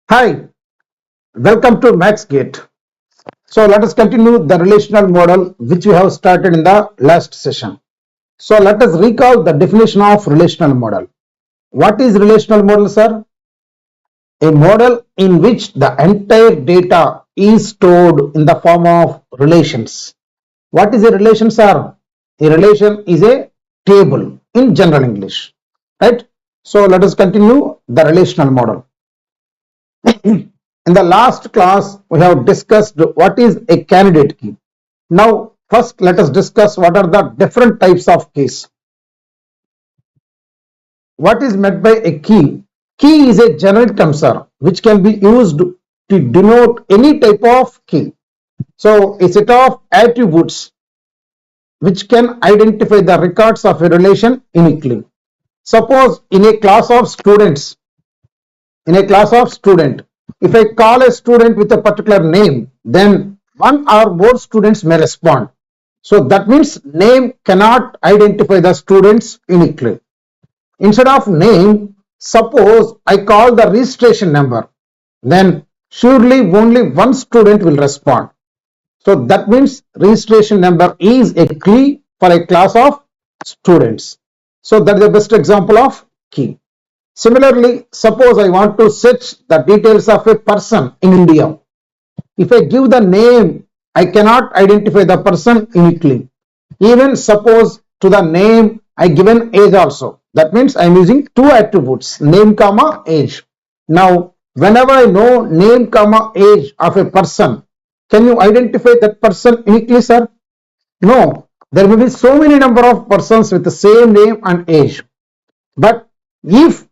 Hi, welcome to MACSGATE. So let us continue the relational model which we have started in the last session. So let us recall the definition of relational model. What is relational model, sir? A model in which the entire data is stored in the form of relations. What is a relation, sir? A relation is a table in general English, right? So let us continue the relational model. In the last class, we have discussed what is a candidate key. Now, first let us discuss what are the different types of keys. What is meant by a key? Key is a generic term, sir, which can be used to denote any type of key. So, a set of attributes which can identify the records of a relation uniquely. Suppose in a class of students, if I call a student with a particular name, then one or more students may respond. So that means name cannot identify the students uniquely. Instead of name, suppose I call the registration number, then surely only one student will respond. So that means registration number is a key for a class of students. So that is the best example of key. Similarly, suppose I want to search the details of a person in India. If I give the name, I cannot identify the person uniquely. Even suppose to the name I given age also. That means I am using two attributes, name comma age. Now, whenever I know name comma age of a person, can you identify that person uniquely, sir? No, there may be so many number of persons with the same name and age. But if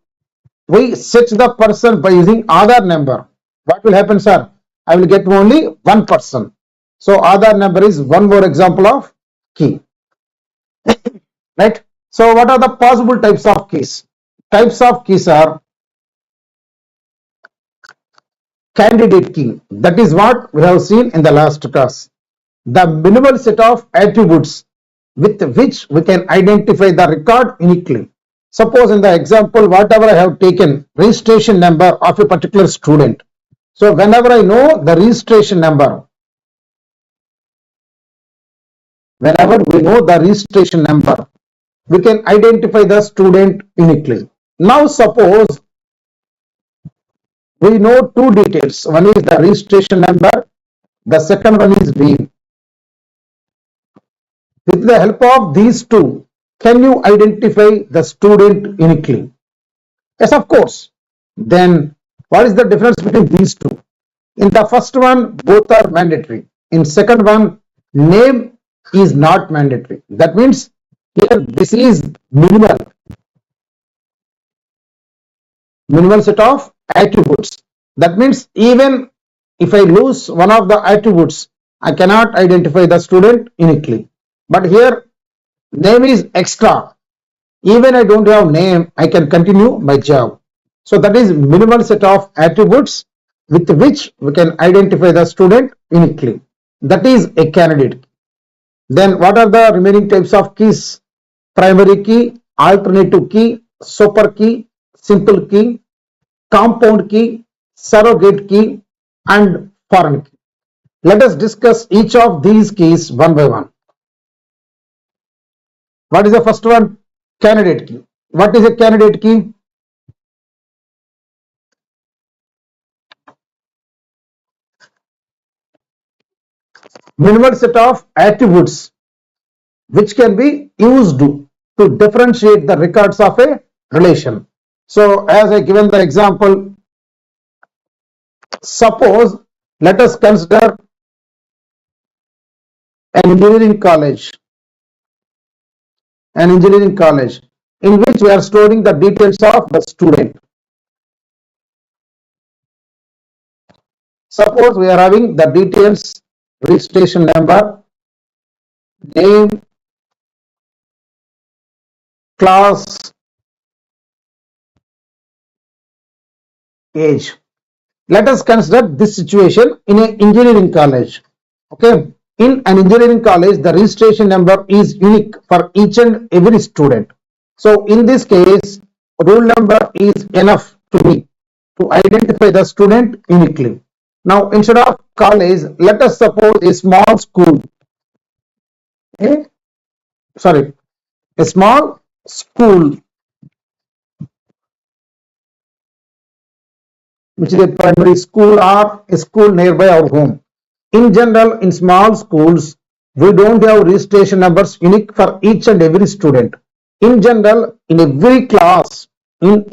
we search the person by using Aadhaar number, what will happen, sir? I will get only one person. So Aadhaar number is one more example of key. Right? So what are the possible types of keys? Types of keys are candidate key. That is what we have seen in the last class. The minimal set of attributes with which we can identify the record uniquely. Suppose in the example, whatever I have taken, registration number of a particular student. So whenever I know the registration number, whenever we know the registration number, we can identify the student uniquely. Now suppose we know two details. One is the registration number, the second one is name. With the help of these two, can you identify the student uniquely? Yes, of course. Then what is the difference between these two? In the first one, both are mandatory. In second one, name is not mandatory. That means here this is minimal set of attributes. That means even if I lose one of the attributes, I cannot identify the student uniquely. But here name is extra. Even I don't have name, I can continue my job. So that is minimal set of attributes with which we can identify the student uniquely. That is a candidate. Then what are the remaining types of keys? Primary key, alternative key, super key, simple key, compound key, surrogate key, and foreign key. Let us discuss each of these keys one by one. What is the first one? Candidate key. What is a candidate key? Minimal set of attributes which can be used to differentiate the records of a relation. So as I given the example, suppose let us consider an engineering college in which we are storing the details of the student. Suppose we are having the details, registration number, name, class, age. Let us consider this situation in an engineering college. Okay, in an engineering college, the registration number is unique for each and every student. So in this case, rule number is enough to me to identify the student uniquely. Now, instead of college, let us suppose a small school. Okay? Sorry, a small school, which is a primary school or a school nearby our home. In general, in small schools, we don't have registration numbers unique for each and every student. In general, in every class, the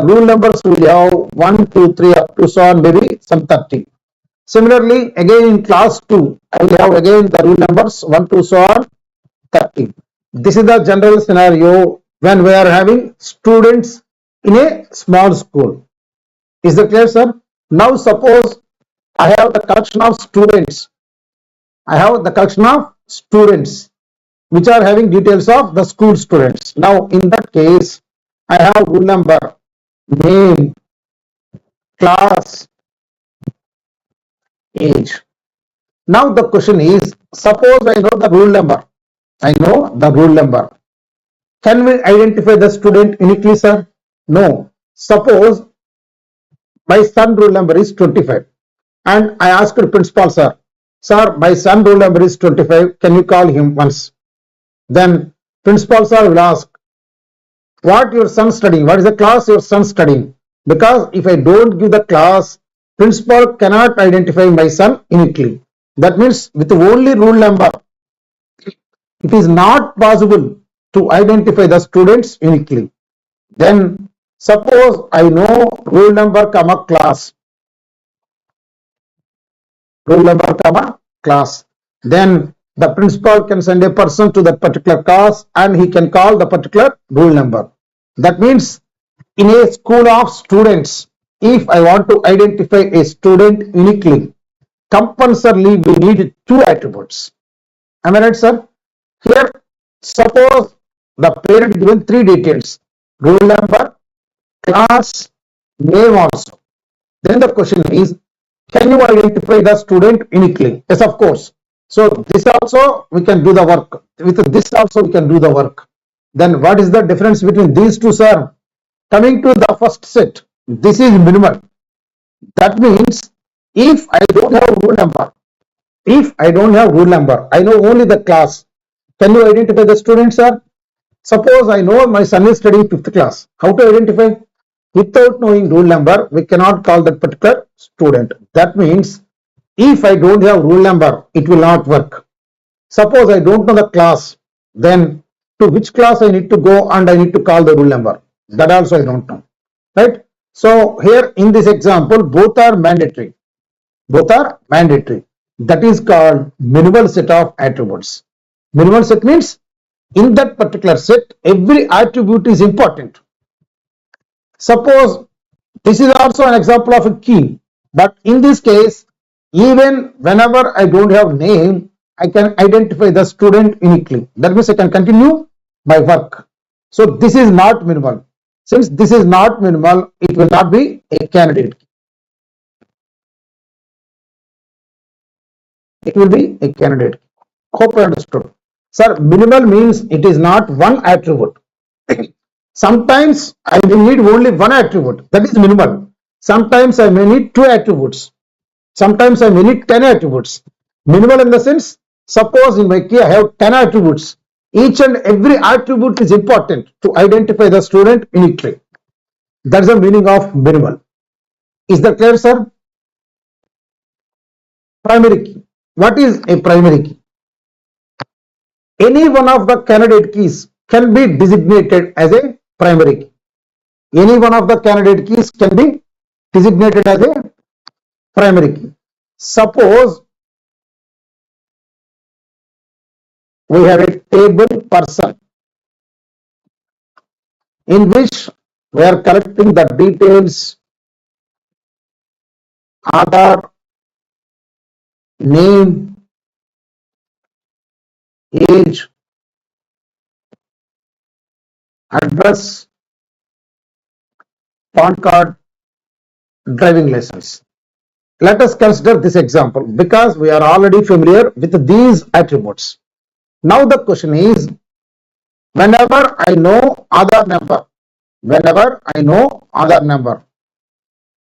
rule numbers will have 1, 2, 3 up to so on, maybe some 30. Similarly, again in class 2, I will have again the rule numbers 1, 2, so on, 30. This is the general scenario when we are having students in a small school. Is that clear, sir? Now suppose I have the collection of students. Which are having details of the school students. Now in that case, I have rule number, name, class, age. Now the question is, suppose I know the rule number. Can we identify the student uniquely, sir? No. Suppose my son rule number is 25 and I asked the principal, sir, my son roll number is 25, can you call him once? Then principal sir will ask, what your son studying? What is the class your son studying? Because if I don't give the class, principal cannot identify my son uniquely. That means with only rule number, it is not possible to identify the students uniquely. Then suppose I know rule number comma class. Then the principal can send a person to that particular class and he can call the particular rule number. That means in a school of students, if I want to identify a student uniquely, compulsorily we need two attributes. Am I right, sir? Here, suppose the parent given three details, rule number, class, name also. Then the question is, can you identify the student uniquely? Yes, of course. So this also we can do the work. With this also we can do the work. Then what is the difference between these two, sir? Coming to the first set, this is minimal. That means if I don't have rule number, I know only the class. Can you identify the student, sir? Suppose I know my son is studying 5th class. How to identify? Without knowing rule number, we cannot call that particular student. That means if I don't have rule number, it will not work. Suppose I don't know the class, then to which class I need to go and I need to call the rule number. That also I don't know. Right? So here in this example, both are mandatory. That is called minimal set of attributes. Minimal set means in that particular set, every attribute is important. Suppose this is also an example of a key, but in this case, even whenever I don't have name, I can identify the student uniquely. That means I can continue my work. So this is not minimal. Since this is not minimal, it will not be a candidate key. It will be a candidate key. Hope you understood. Sir, minimal means it is not one attribute. Sometimes I will need only one attribute, that is minimal. Sometimes I may need two attributes. Sometimes I may need 10 attributes. Minimal in the sense, suppose in my key I have 10 attributes. Each and every attribute is important to identify the student uniquely. That is the meaning of minimal. Is that clear, sir? Primary key. What is a primary key? any one of the candidate keys can be designated as a primary key. Any one of the candidate keys can be designated as a primary key. Suppose we have a table person in which we are collecting the details, Aadhaar, name, age, address, PAN card, driving license. Let us consider this example because we are already familiar with these attributes. Now the question is, whenever I know Aadhaar number,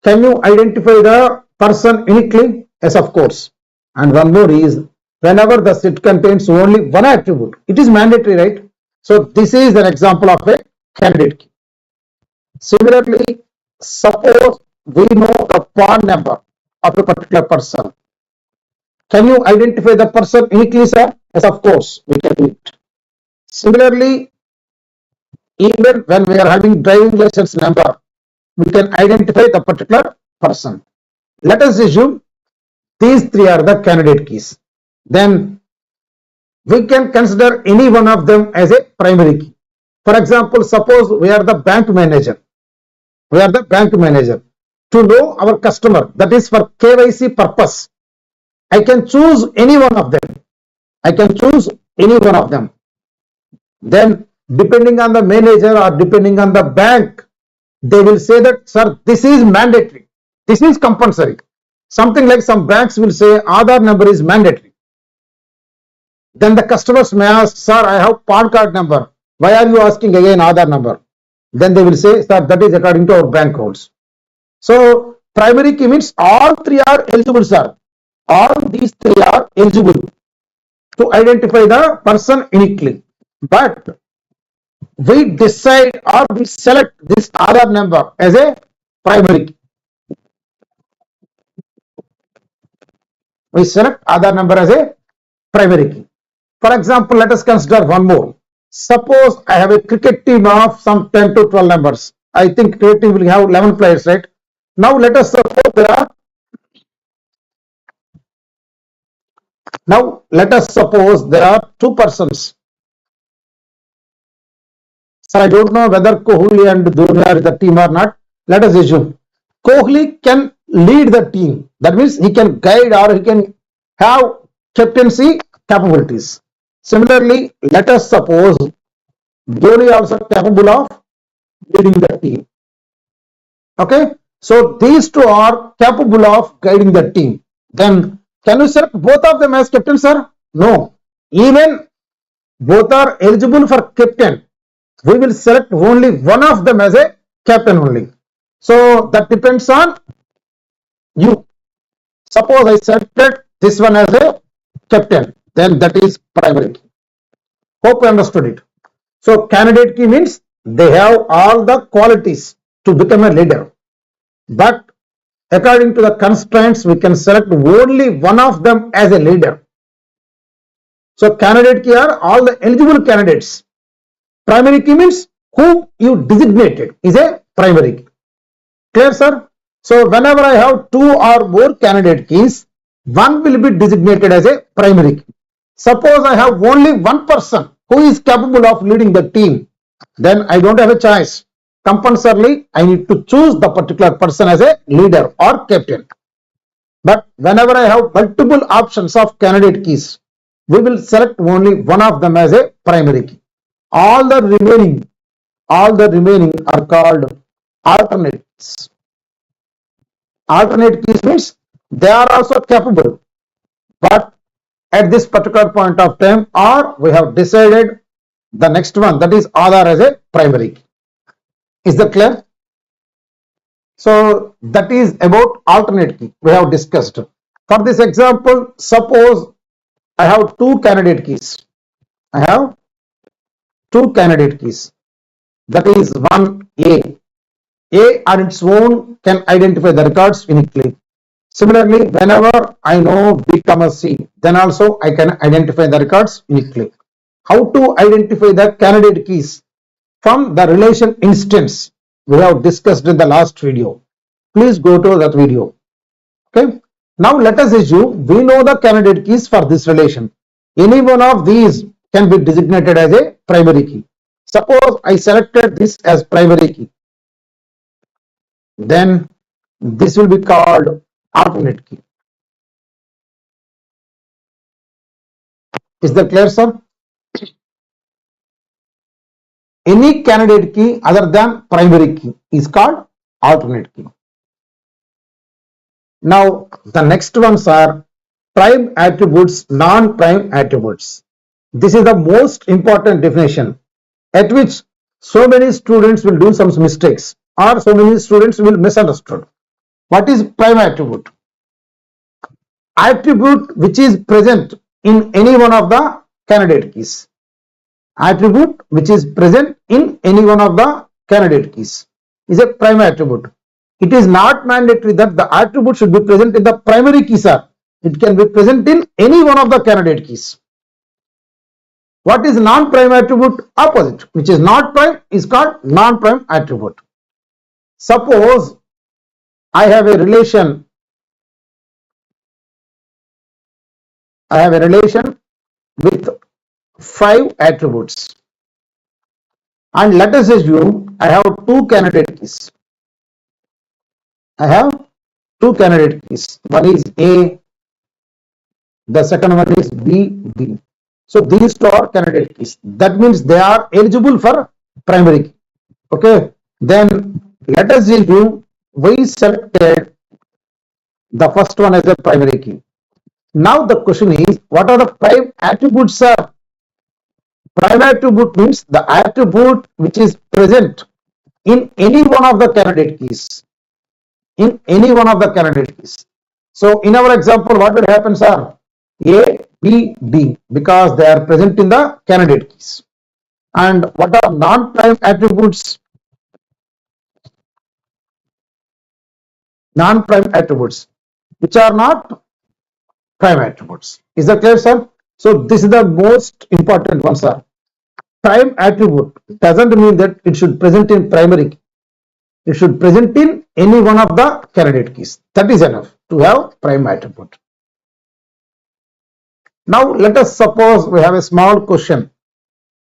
can you identify the person uniquely? Yes, of course. And one more is, whenever the set contains only one attribute, it is mandatory, right? So this is an example of a candidate key. Similarly, suppose we know the PAN number of a particular person. Can you identify the person uniquely, sir? Yes, of course, we can do it. Similarly, even when we are having driving license number, we can identify the particular person. Let us assume these three are the candidate keys. Then we can consider any one of them as a primary key. For example, suppose we are the bank manager. To know our customer, that is for KYC purpose, I can choose any one of them. Then depending on the manager or depending on the bank, they will say that, sir, this is mandatory, this is compulsory. Something like some banks will say Aadhaar number is mandatory. Then the customers may ask, sir, I have PAN card number. Why are you asking again Aadhaar number? Then they will say, sir, that is according to our bank rules. So primary key means all three are eligible, sir. All these three are eligible to identify the person uniquely. But we decide or we select this Aadhaar number as a primary key. We select Aadhaar number as a primary key. For example, let us consider one more. Suppose I have a cricket team of some 10 to 12 members. I think cricket team will have 11 players, right? Now let us suppose there are two persons. So I don't know whether Kohli and Dhoni are the team or not. Let us assume Kohli can lead the team. That means he can guide or he can have captaincy capabilities. Similarly, let us suppose Dhoni also capable of leading the team. Okay, so these two are capable of guiding the team. Then can you select both of them as captain, sir? No. Even both are eligible for captain, we will select only one of them as a captain only. So that depends on you. Suppose I selected this one as a captain, then that is primary key. Hope you understood it. So candidate key means they have all the qualities to become a leader. But according to the constraints, we can select only one of them as a leader. So candidate key are all the eligible candidates. Primary key means who you designated is a primary key. Clear, sir? So whenever I have two or more candidate keys, one will be designated as a primary key. Suppose I have only one person who is capable of leading the team, then I don't have a choice. Compulsorily, I need to choose the particular person as a leader or captain. But whenever I have multiple options of candidate keys, we will select only one of them as a primary key. All the remaining are called alternates. Alternate keys means they are also capable, but at this particular point of time, or we have decided the next one, that is Aadhaar as a primary key. Is that clear? So that is about alternate key we have discussed. For this example, suppose I have two candidate keys. That is one A. A on its own can identify the records uniquely. Similarly, whenever I know B, C, then also I can identify the records uniquely. how to identify the candidate keys from the relation instance we have discussed in the last video. Please go to that video. Okay. Now let us assume we know the candidate keys for this relation. Any one of these can be designated as a primary key. Suppose I selected this as primary key. Then this will be called alternate key. Is that clear, sir? Any candidate key other than primary key is called alternate key. Now the next ones are prime attributes, non-prime attributes. This is the most important definition at which so many students will do some mistakes or so many students will misunderstood. What is prime attribute? Attribute which is present in any one of the candidate keys. Attribute which is present in any one of the candidate keys is a prime attribute. It is not mandatory that the attribute should be present in the primary key, sir. It can be present in any one of the candidate keys. What is non-prime attribute? Opposite, which is not prime is called non-prime attribute. Suppose I have a relation. With 5 attributes, and let us assume I have 2 candidate keys. One is A, the second one is B. So these 2 are candidate keys. That means they are eligible for primary key. Okay. Then let us assume we selected the first one as a primary key. Now the question is, what are the prime attributes, sir? Prime attribute means the attribute which is present in any one of the candidate keys. So in our example, what will happen, sir? A, B, D, because they are present in the candidate keys. And what are non-prime attributes? Non-prime attributes which are not prime attributes. Is that clear, sir? So this is the most important one, sir. Prime attribute doesn't mean that it should present in primary key. It should present in any one of the candidate keys. That is enough to have prime attribute. Now let us suppose we have a small question.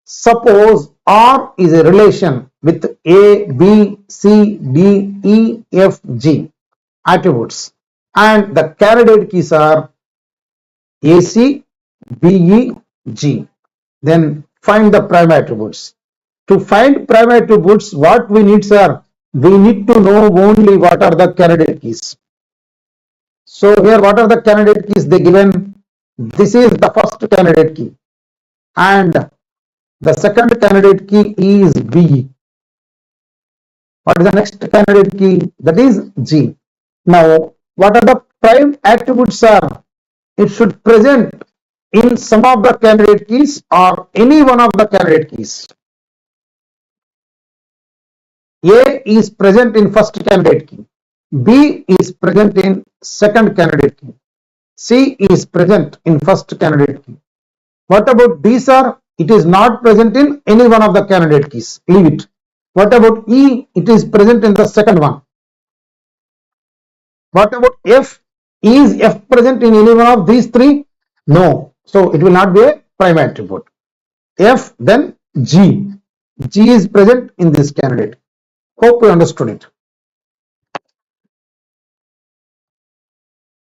Suppose R is a relation with A, B, C, D, E, F, G attributes, and the candidate keys are A, C, B, E, G. Then find the prime attributes. To find prime attributes, what we need, sir? We need to know only what are the candidate keys. So here, what are the candidate keys they given? This is the first candidate key, and the second candidate key is B. What is the next candidate key? That is G. Now, what are the prime attributes, sir? It should present in some of the candidate keys or any one of the candidate keys. A is present in first candidate key. B is present in second candidate key. C is present in first candidate key. What about D, sir? It is not present in any one of the candidate keys. Leave it. What about E? It is present in the second one. What about F? Is F present in any one of these 3? No. So it will not be a prime attribute. F, then G. G is present in this candidate. Hope you understood it.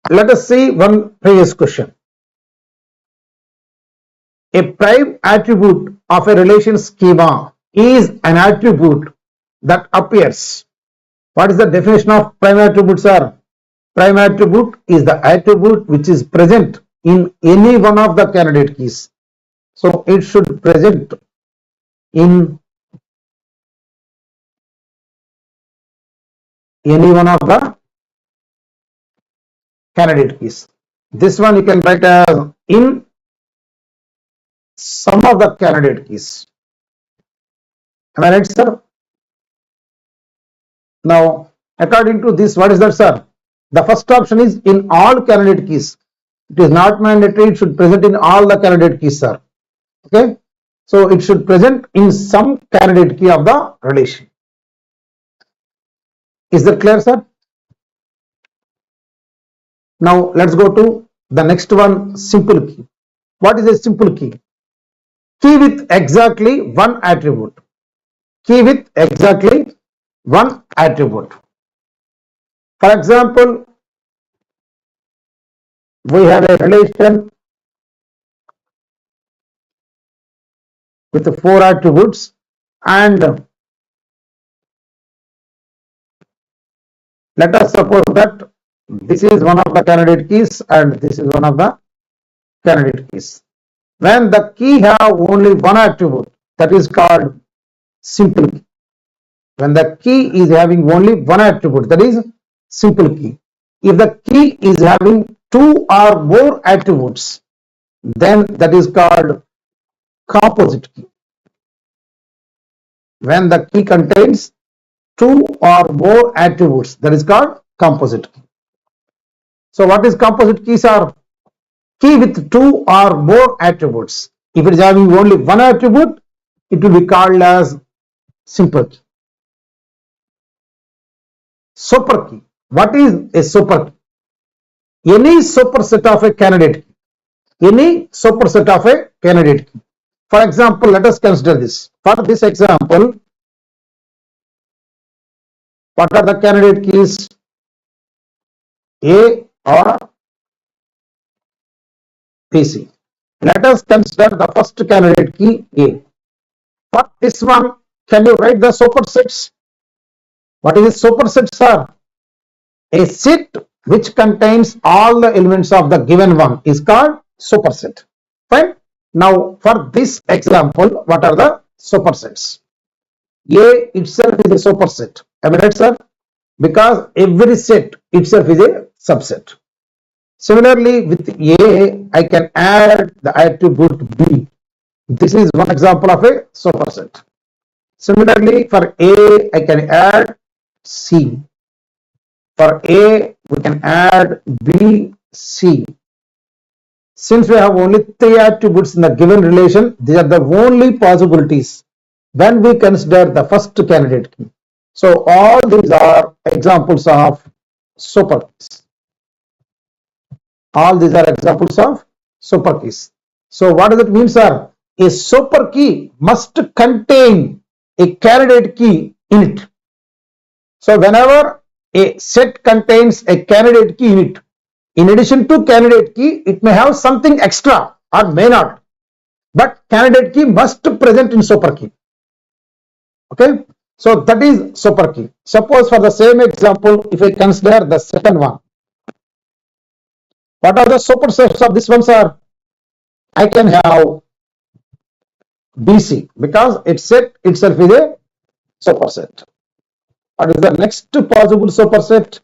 Let us see one previous question. A prime attribute of a relation schema is an attribute that appears. What is the definition of prime attribute, sir? Prime attribute is the attribute which is present in any one of the candidate keys. So it should present in any one of the candidate keys. This one you can write as in some of the candidate keys. Am I right, sir? Now, according to this, what is that, sir? The first option is in all candidate keys. It is not mandatory. It should present in all the candidate keys, sir. Okay. So it should present in some candidate key of the relation. Is that clear, sir? Now let's go to the next one, simple key. What is a simple key? Key with exactly one attribute. Key with exactly one attribute. For example, we have a relation with 4 attributes, and let us suppose that this is one of the candidate keys and this is one of the candidate keys. When the key have only one attribute, that is called simple key. When the key is having only one attribute, that is simple key. If the key is having 2 or more attributes, then that is called composite key. When the key contains 2 or more attributes, that is called composite key. So what is composite keys are? Key with 2 or more attributes. If it is having only one attribute, it will be called as simple key. Super key. What is a super key? Any superset of a candidate key. Any superset of a candidate key. For example, let us consider this. For this example, what are the candidate keys? A or PC. Let us consider the first candidate key A. For this one, can you write the supersets? What is a superset, sir? A set which contains all the elements of the given one is called superset. Fine. Now, for this example, what are the supersets? A itself is a superset. Am I right, sir? Because every set itself is a subset. Similarly, with A, I can add the attribute B. This is one example of a superset. Similarly, for A, I can add C. For A, we can add B, C. Since we have only 3 attributes in the given relation, these are the only possibilities when we consider the first candidate key. So all these are examples of super keys. All these are examples of super keys. So what does it mean, sir? A super key must contain a candidate key in it. So whenever a set contains a candidate key in it, in addition to candidate key, it may have something extra or may not. But candidate key must present in super key. Okay. So that is super key. Suppose for the same example, if I consider the second one, what are the supersets of this one, sir? I can have BC because its set itself is a superset. What is the next possible superset?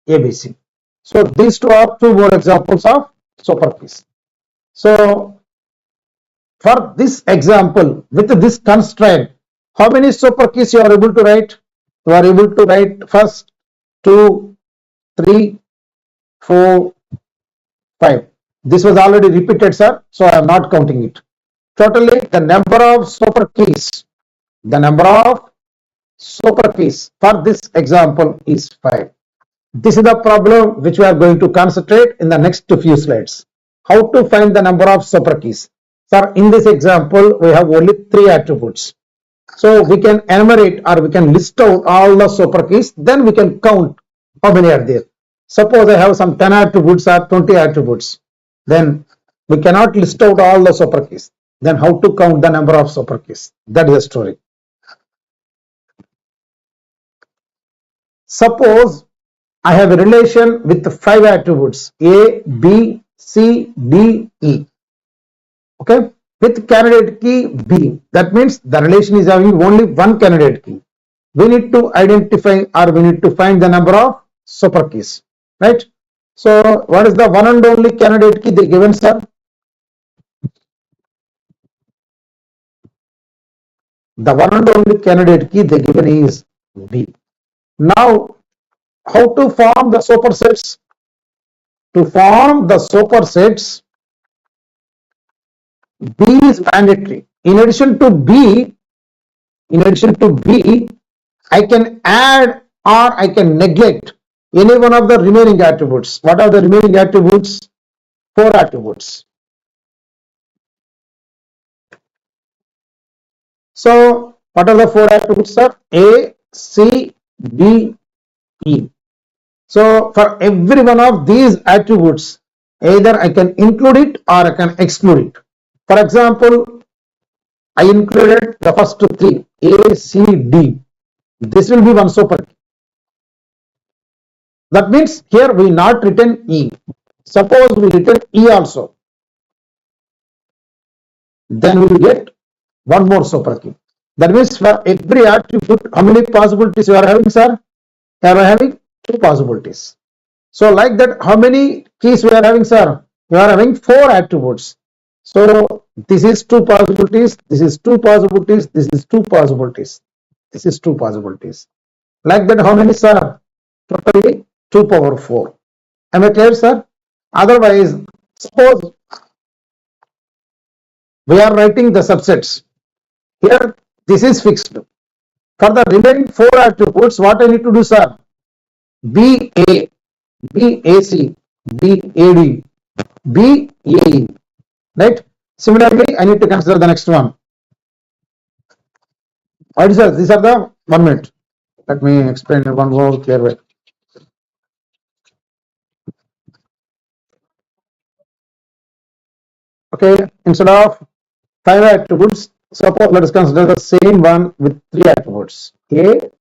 ABC. So these two are 2 more examples of super keys. So for this example, with this constraint, how many super keys you are able to write? You are able to write first 2, 3, 4, 5. This was already repeated, sir, so I am not counting it. Totally, the number of super keys for this example is 5. This is the problem which we are going to concentrate in the next few slides. How to find the number of super keys? Sir, in this example, we have only 3 attributes. So we can enumerate or we can list out all the super keys, then we can count how many are there. Suppose I have some 10 attributes or 20 attributes, then we cannot list out all the super keys. Then how to count the number of super keys? That is the story. Suppose I have a relation with 5 attributes A, B, C, D, E. Okay, with candidate key B. That means the relation is having only one candidate key. We need to identify or we need to find the number of super keys. Right? So what is the one and only candidate key they given, sir? The one and only candidate key they given is B. Now, how to form the supersets? To form the supersets, B is mandatory. in addition to B, I can add or I can neglect any one of the remaining attributes. What are the remaining attributes? 4 attributes. So what are the 4 attributes, sir? A, C, D, E. So for every one of these attributes, either I can include it or I can exclude it. For example, I included the first 3, A, C, D. This will be one super key. That means here we not written E. Suppose we written E also. Then we will get one more super key. That means for every attribute, how many possibilities you are having, sir? You are having 2 possibilities. So like that, how many keys we are having, sir? You are having 4 attributes. So this is 2 possibilities, this is 2 possibilities, this is 2 possibilities, this is 2 possibilities. Like that, how many, sir? Totally 2 power 4. Am I clear, sir? Otherwise, suppose we are writing the subsets. Here, this is fixed. For the remaining 4 attributes, what I need to do, sir? BA, BAC, BAD, BAE. Right? Similarly, I need to consider the next one. What is that? These are the 1 minute. Let me explain one more clear way. Okay, instead of 5 attributes, suppose let us consider the same one with 3 attributes. A,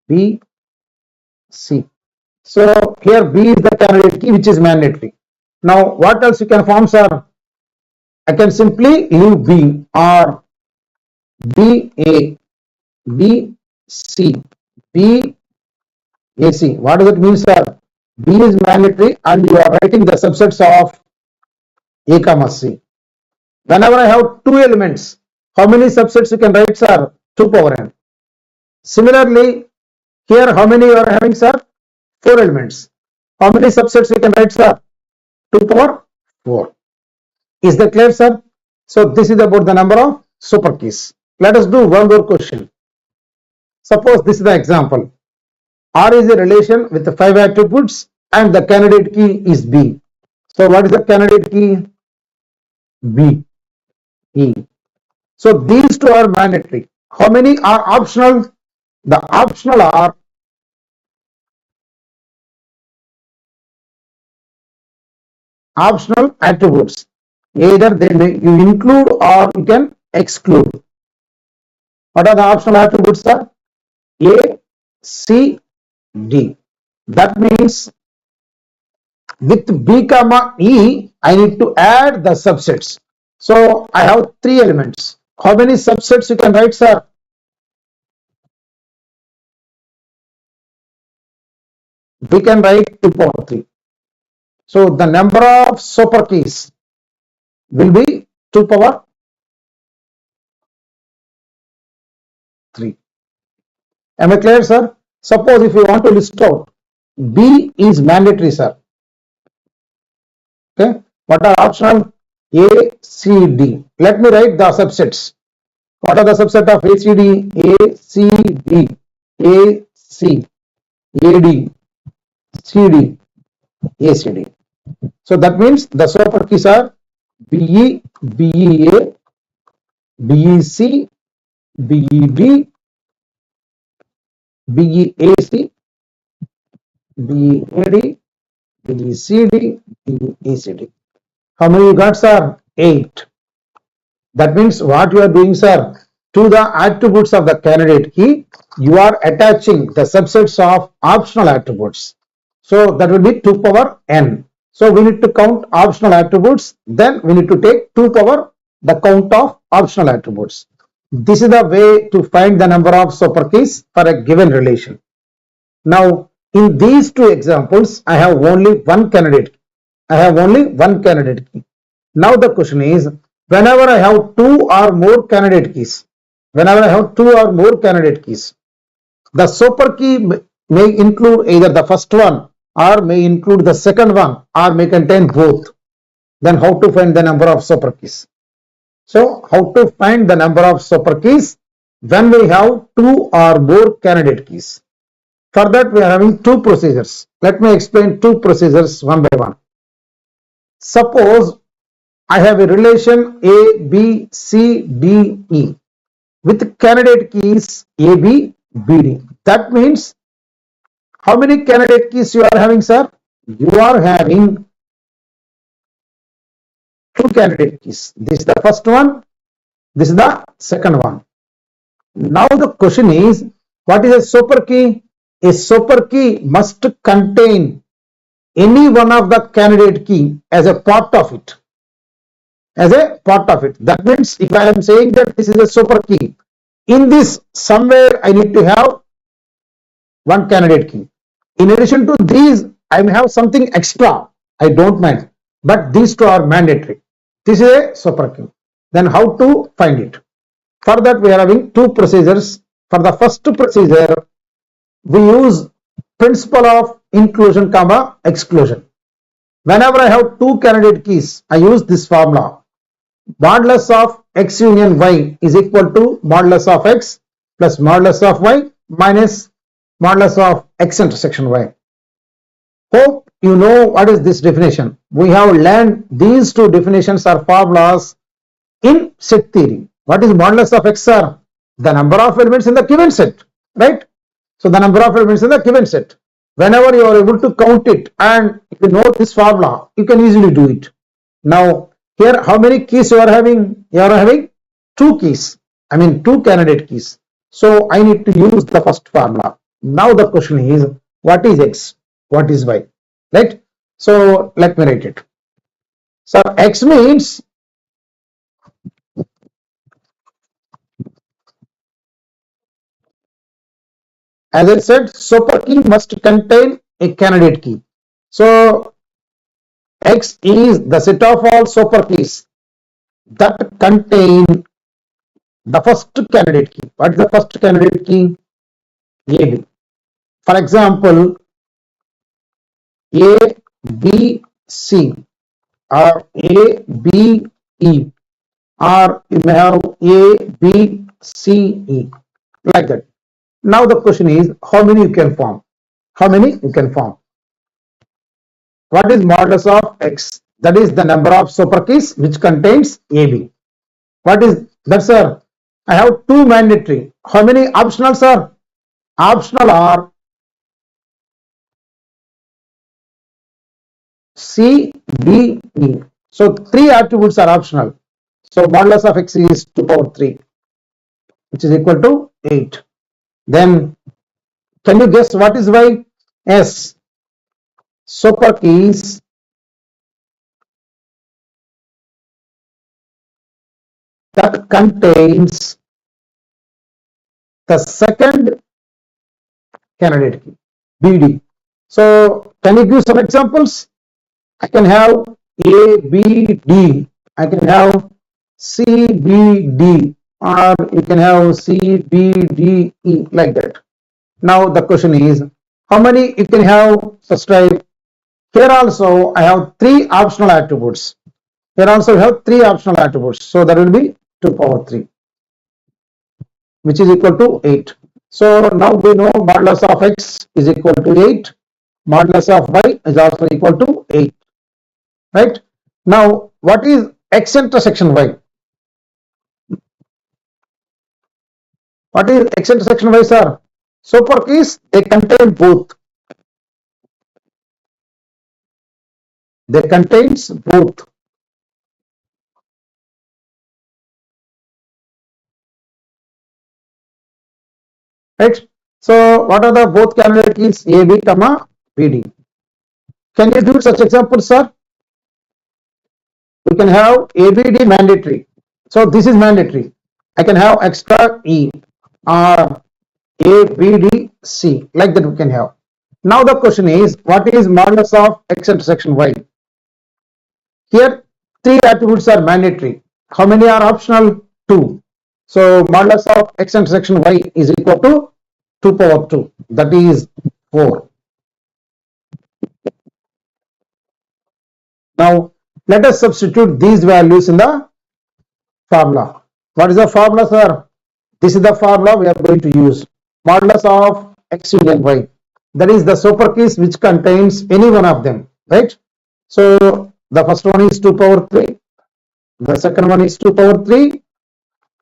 B, C. So here B is the candidate key which is mandatory. Now what else you can form, sir? I can simply leave B or B A, B C, B A C. What does it mean, sir? B is mandatory and you are writing the subsets of A comma C. Whenever I have 2 elements, how many subsets you can write, sir? 2 power n. Similarly, here how many you are having, sir? 4 elements. How many subsets you can write, sir? 2 power 4. Is that clear, sir? So this is about the number of super keys. Let us do one more question. Suppose this is the example. R is a relation with the 5 attributes and the candidate key is B. So what is the candidate key? B, E. So these 2 are mandatory. How many are optional? The optional are optional attributes. Either they may you include or you can exclude. What are the optional attributes, sir? A, C, D. That means with B comma E, I need to add the subsets. So I have 3 elements. How many subsets you can write, sir? We can write 2 power 3. So the number of super keys will be 2 power 3. Am I clear, sir? Suppose if you want to list out, B is mandatory, sir. Okay. What are optional? A, C, D. Let me write the subsets. What are the subset of A, C, D? A, C, D, A, C, A, D, C, D, A, C, D. So that means the super keys are BE, BEA, BEC, BED, BEAC, BEAD, BECD, BEACD. How many you got, sir? 8. That means what you are doing, sir? To the attributes of the candidate key, you are attaching the subsets of optional attributes. So that will be 2 power n. So we need to count optional attributes. Then we need to take 2 power the count of optional attributes. This is the way to find the number of super keys for a given relation. Now, in these 2 examples, I have only one candidate key. Now the question is, whenever I have 2 or more candidate keys, the super key may include either the first one or may include the second one or may contain both. Then how to find the number of super keys? So how to find the number of super keys when we have two or more candidate keys? For that we are having two procedures. Let me explain two procedures one by one. Suppose I have a relation A, B, C, D, E with candidate keys A, B, B, D. That means how many candidate keys you are having, sir? You are having two candidate keys. This is the first one. This is the second one. Now the question is, what is a super key? A super key must contain any one of the candidate key as a part of it. As a part of it. That means if I am saying that this is a super key, in this somewhere I need to have one candidate key. In addition to these, I may have something extra. I don't mind. But these two are mandatory. This is a super key. Then how to find it? For that we are having two procedures. For the first procedure, we use principle of inclusion comma exclusion. Whenever I have two candidate keys, I use this formula. Modulus of x union y is equal to modulus of x plus modulus of y minus modulus of x intersection y. Hope you know what is this definition. We have learned these two definitions are formulas in set theory. What is modulus of x, sir? The number of elements in the given set, right? So the number of elements in the given set. Whenever you are able to count it and if you know this formula, you can easily do it. Now here, how many keys you are having? You are having two keys. I mean two candidate keys. So I need to use the first formula. Now the question is, what is x? What is y? Right? So let me write it. So x means as I said, super key must contain a candidate key. So X is the set of all super keys that contain the first candidate key. What is the first candidate key? AB. For example, A, B, C or A, B, E, or you may have A, B, C, E, like that. Now the question is, how many you can form? How many you can form? What is modulus of x? That is the number of super keys which contains AB. What is that, sir? I have two mandatory. How many optional, sir? Optional are C, D, E. So three attributes are optional. So modulus of x is 2 power 3, which is equal to 8. Then can you guess what is y? S. Super keys that contains the second candidate key, BD. So can you give some examples? I can have A, B, D. I can have C, B, D, or you can have C, B, D, E, like that. Now the question is, how many you can have such type? Here also I have three optional attributes. Here also I have three optional attributes. So that will be 2 power 3, which is equal to 8. So now we know modulus of x is equal to 8. Modulus of y is also equal to 8. Right? Now, what is x intersection y? What is x intersection y, sir? Super keys, they contain both. They contains both. Right? So, what are the both candidate keys? A, B, comma, B, D. Can you give such examples, sir? We can have A, B, D mandatory. So, this is mandatory. I can have extra E or A, B, D, C. Like that we can have. Now the question is, what is modulus of x intersection y? Here, three attributes are mandatory. How many are optional? 2. So, modulus of x intersection y is equal to 2 power 2. That is 4. Now, let us substitute these values in the formula. What is the formula, sir? This is the formula we are going to use. Modulus of x union y. That is the super keys which contains any one of them, right? So the first one is 2 power 3. The second one is 2 power 3.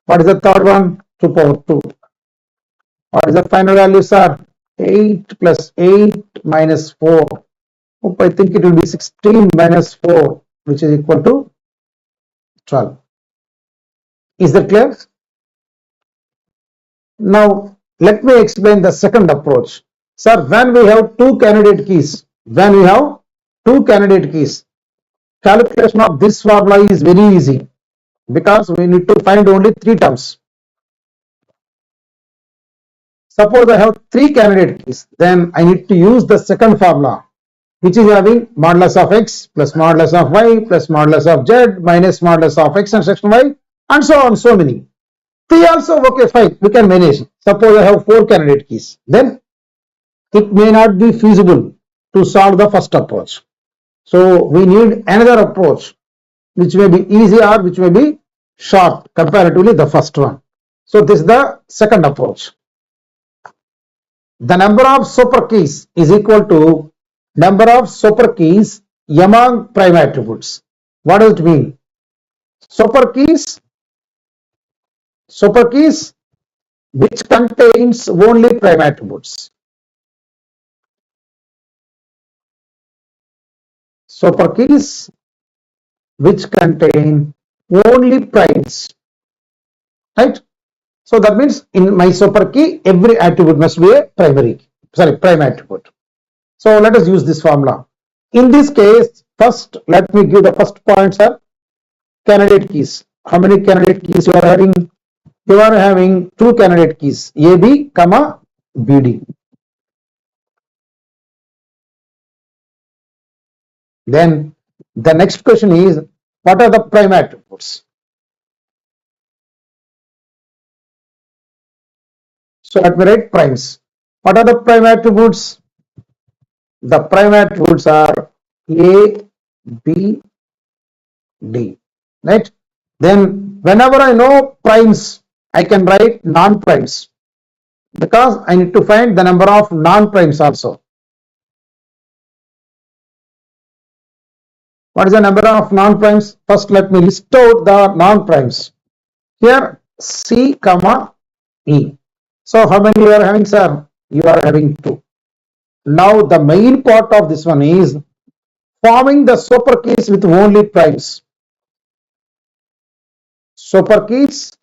What is the third one? 2 power 2. What is the final value, sir? 8 plus 8 minus 4. I think it will be 16 minus 4, which is equal to 12. Is that clear? Now, let me explain the second approach. Sir, when we have two candidate keys, calculation of this formula is very easy because we need to find only three terms. Suppose I have three candidate keys, then I need to use the second formula, which is having modulus of x plus modulus of y plus modulus of z minus modulus of x and section y, and so on, so many. Three also, okay, fine, we can manage. Suppose I have four candidate keys, then it may not be feasible to solve the first approach. So we need another approach which may be easy or which may be short comparatively the first one. So this is the second approach. The number of super keys is equal to number of super keys among prime attributes. What does it mean? Super keys which contains only prime attributes. Super keys which contain only primes, right? So that means in my super key, every attribute must be a prime attribute. So let us use this formula. In this case, first let me give the first points are candidate keys. How many candidate keys you are having? You are having two candidate keys, AB, BD. Then the next question is, what are the prime attributes? So let me write primes. What are the prime attributes? The prime attributes are A, B, D, right? Then whenever I know primes, I can write non-primes because I need to find the number of non-primes also. What is the number of non-primes? First, let me list out the non-primes. Here, C, E. So how many you are having, sir? You are having 2. Now the main part of this one is forming the super keys with only primes. Super keys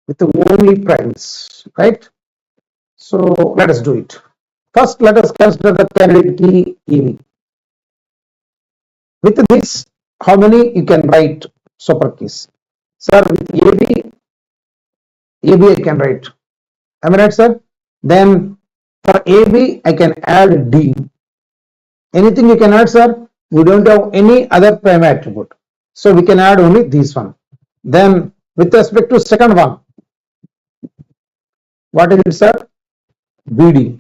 with only primes, right? So let us do it. First, let us consider the candidate key EV. With this, how many you can write super keys? Sir, with AB I can write. Am I right, sir? Then for AB, I can add D. Anything you can add, sir? We don't have any other prime attribute. So we can add only this one. Then with respect to second one, what is it, sir? BD.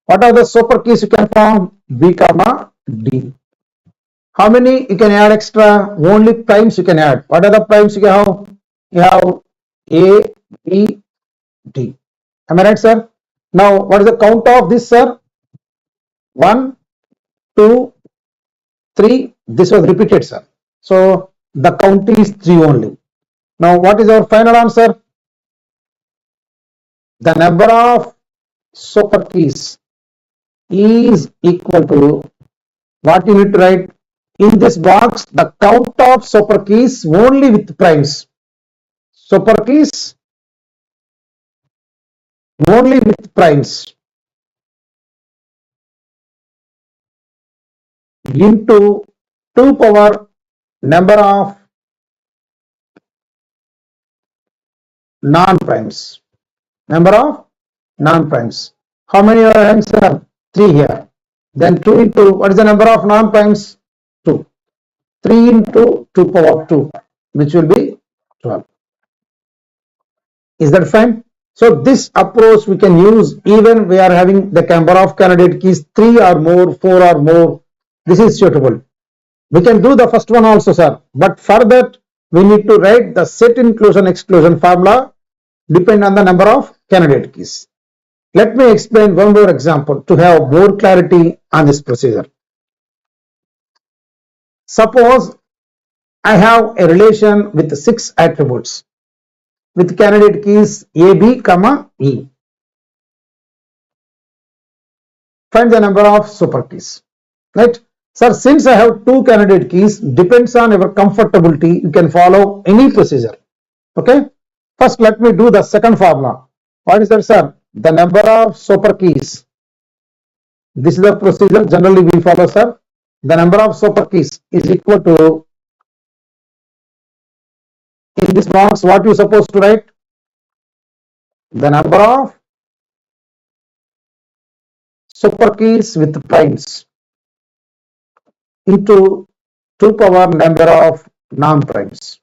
What are the super keys you can form? B, D. How many you can add extra? Only primes you can add. What are the primes you have? You have A, B, D. Am I right, sir? Now, what is the count of this, sir? 1, 2, 3. This was repeated, sir. So, the count is 3 only. Now, what is our final answer? The number of super keys is equal to what you need to write in this box, the count of super keys only with primes. Super keys only with primes into 2 power number of non-primes. Number of non-primes. How many are answer? 3 here. Then 2 into, what is the number of non-primes? 2. 3 into 2 power 2, which will be 12. Is that fine? So this approach we can use even we are having the number of candidate keys 3 or more, 4 or more. This is suitable. We can do the first one also, sir. But for that, we need to write the set inclusion exclusion formula depend on the number of candidate keys. Let me explain one more example to have more clarity on this procedure. Suppose I have a relation with 6 attributes with candidate keys A, B, comma, E. Find the number of super keys. Right? Sir, since I have 2 candidate keys, depends on your comfortability, you can follow any procedure. Okay? First, let me do the second formula. What is that, sir? The number of super keys. This is the procedure generally we follow, sir. The number of super keys is equal to, in this box, what you supposed to write? The number of super keys with primes into 2 power number of non-primes.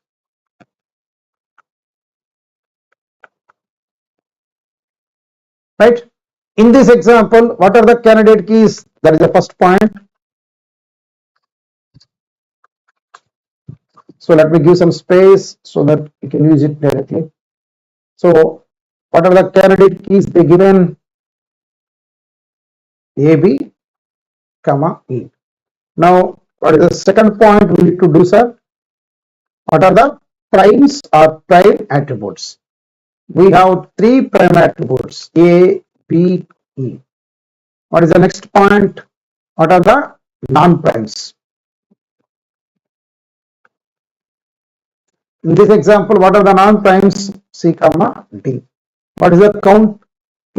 Right? In this example, what are the candidate keys? That is the first point. So let me give some space so that you can use it directly. So what are the candidate keys they given? A, B, comma, E. Now, what is the second point we need to do, sir? What are the primes or prime attributes? We have 3 prime attributes, A, B, E. What is the next point? What are the non-primes? In this example, what are the non-primes? C, comma, D. What is the count?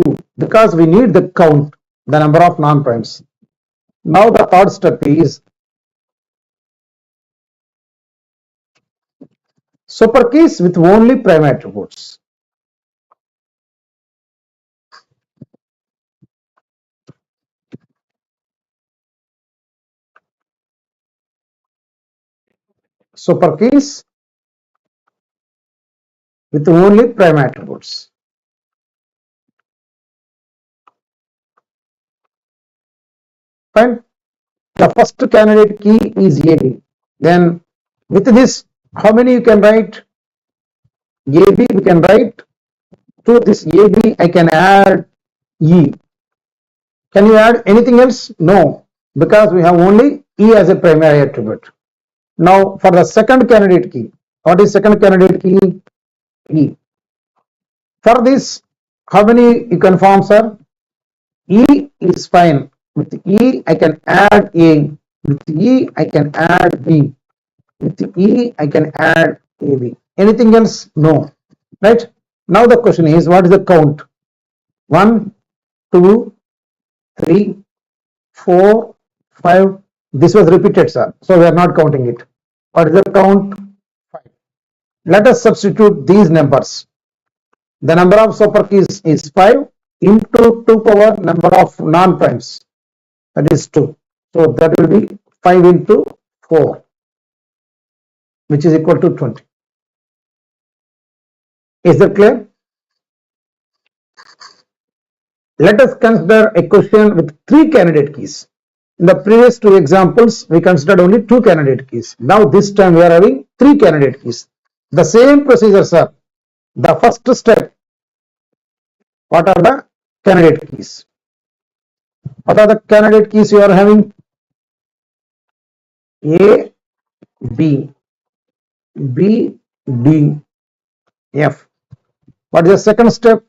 2. Because we need the count, the number of non-primes. Now the third step is super keys with only prime attributes. Super keys with only prime attributes. Fine. The first candidate key is AB. Then with this, how many you can write? AB we can write. To this AB I can add E. Can you add anything else? No, because we have only E as a primary attribute. Now for the second candidate key, what is second candidate key? E. For this, how many you can form, sir? E is fine. With E I can add A. With E I can add B. With E I can add AB. Anything else? No. Right? Now the question is, what is the count? 1, 2, 3, 4, 5. This was repeated, sir. So we are not counting it. What is the count? 5. Let us substitute these numbers. The number of super keys is 5 into 2 power number of non-primes. That is 2. So that will be 5 into 4, which is equal to 20. Is that clear? Let us consider a question with 3 candidate keys. In the previous 2 examples, we considered only 2 candidate keys. Now this time we are having 3 candidate keys. The same procedure, sir. The first step, what are the candidate keys? What are the candidate keys you are having? A, B, B, D, F. What is the second step?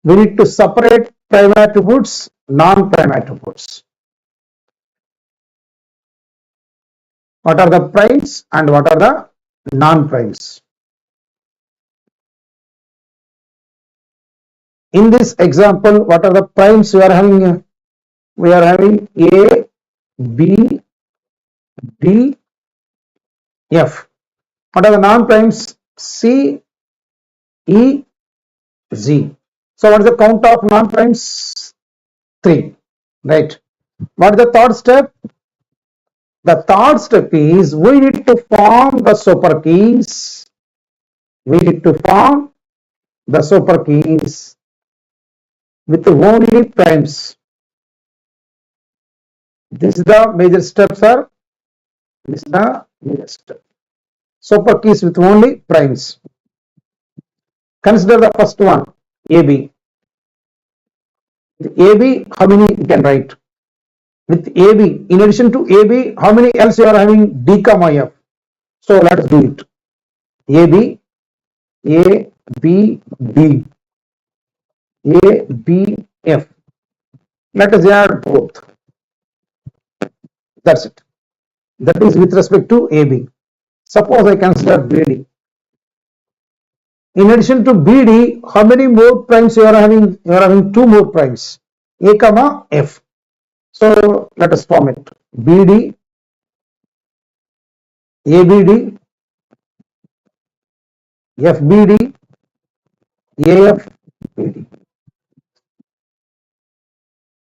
We need to separate prime attributes, non-prime attributes. What are the primes and what are the non-primes? In this example, what are the primes we are having? We are having A, B, D, F. What are the non-primes? C, E, Z. So what is the count of non-primes? 3. Right. What is the third step? The third step is we need to form the super keys. We need to form the super keys with only primes. This is the major step, sir. This is the major step. Super keys with only primes. Consider the first one, AB. With AB, how many you can write? With AB, in addition to AB, how many else you are having? D comma F. So let us do it. AB, A, B, D, A, B, F. Let us add both. That's it. That is with respect to AB. Suppose I consider BD. In addition to BD, how many more primes you are having? You are having two more primes, A comma F. So let us form it. BD, ABD, FBD, AFBD.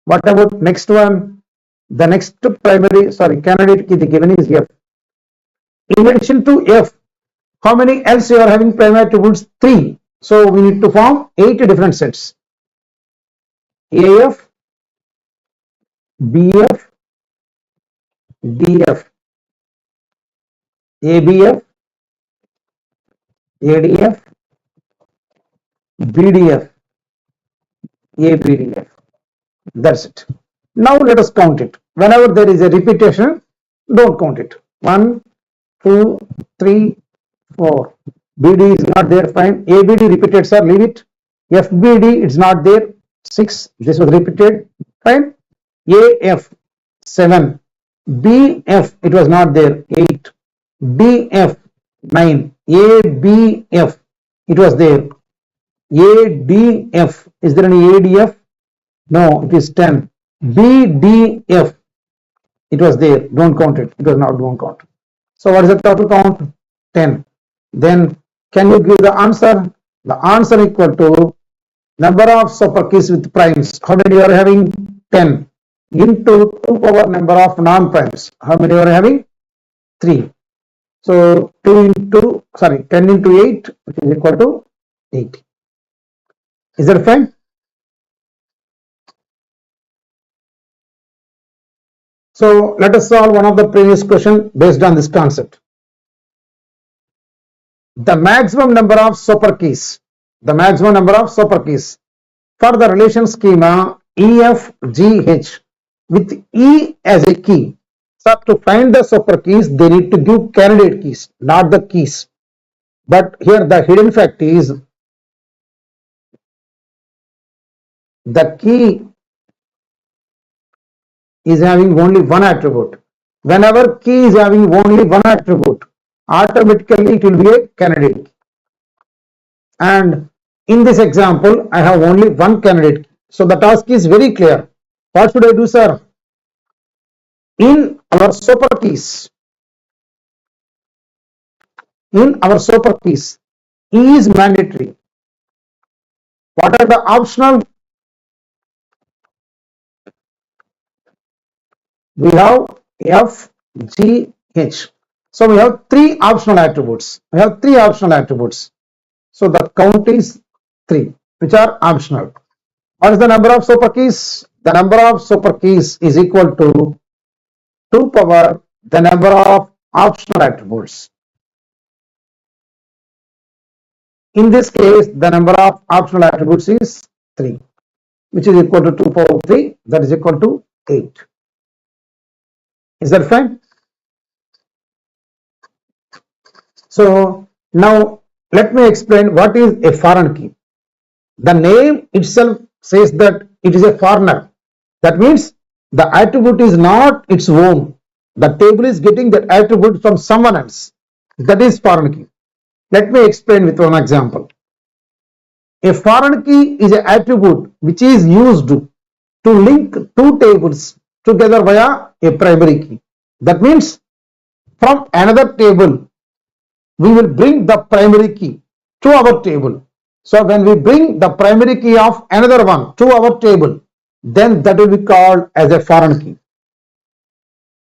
What about next one? The next primary, candidate key given is F. In addition to F, how many else you are having primary attributes? 3. So we need to form 8 different sets. AF, BF, DF, ABF, ADF, BDF, ABDF. That's it. Now let us count it. Whenever there is a repetition, don't count it. 1, 2, 3, 4. BD is not there, fine. ABD repeated, sir, leave it. FBD it's not there, 6. This was repeated, fine. AF 7. BF it was not there, 8. DF 9. ABF it was there. ADF, is there any ADF? No, it is 10. BDF it was there, don't count it, it was not, don't count. So what is the total count? 10. Then can you give the answer? The answer equal to number of super keys with primes. How many you are having? 10 into 2 power number of non-primes. How many you are having? 3. So 10 into 8, which is equal to 8. Is that fine? So let us solve one of the previous question based on this concept. The maximum number of super keys. The maximum number of super keys for the relation schema EFGH with E as a key. So to find the super keys, they need to give candidate keys, not the keys. But here the hidden fact is the key is having only one attribute. Whenever key is having only one attribute, automatically it will be a candidate. And in this example, I have only one candidate. So the task is very clear. What should I do, sir? In our super keys, E is mandatory. What are the optional? We have F, G, H. So we have 3 optional attributes. So the count is 3, which are optional. What is the number of super keys? The number of super keys is equal to 2 power the number of optional attributes. In this case, the number of optional attributes is 3, which is equal to 2 power 3, that is equal to 8. Is that fine? So now let me explain what is a foreign key. The name itself says that it is a foreigner. That means the attribute is not its own. The table is getting that attribute from someone else. That is foreign key. Let me explain with one example. A foreign key is an attribute which is used to link 2 tables together via a primary key. That means from another table, we will bring the primary key to our table. So when we bring the primary key of another one to our table, then that will be called as a foreign key.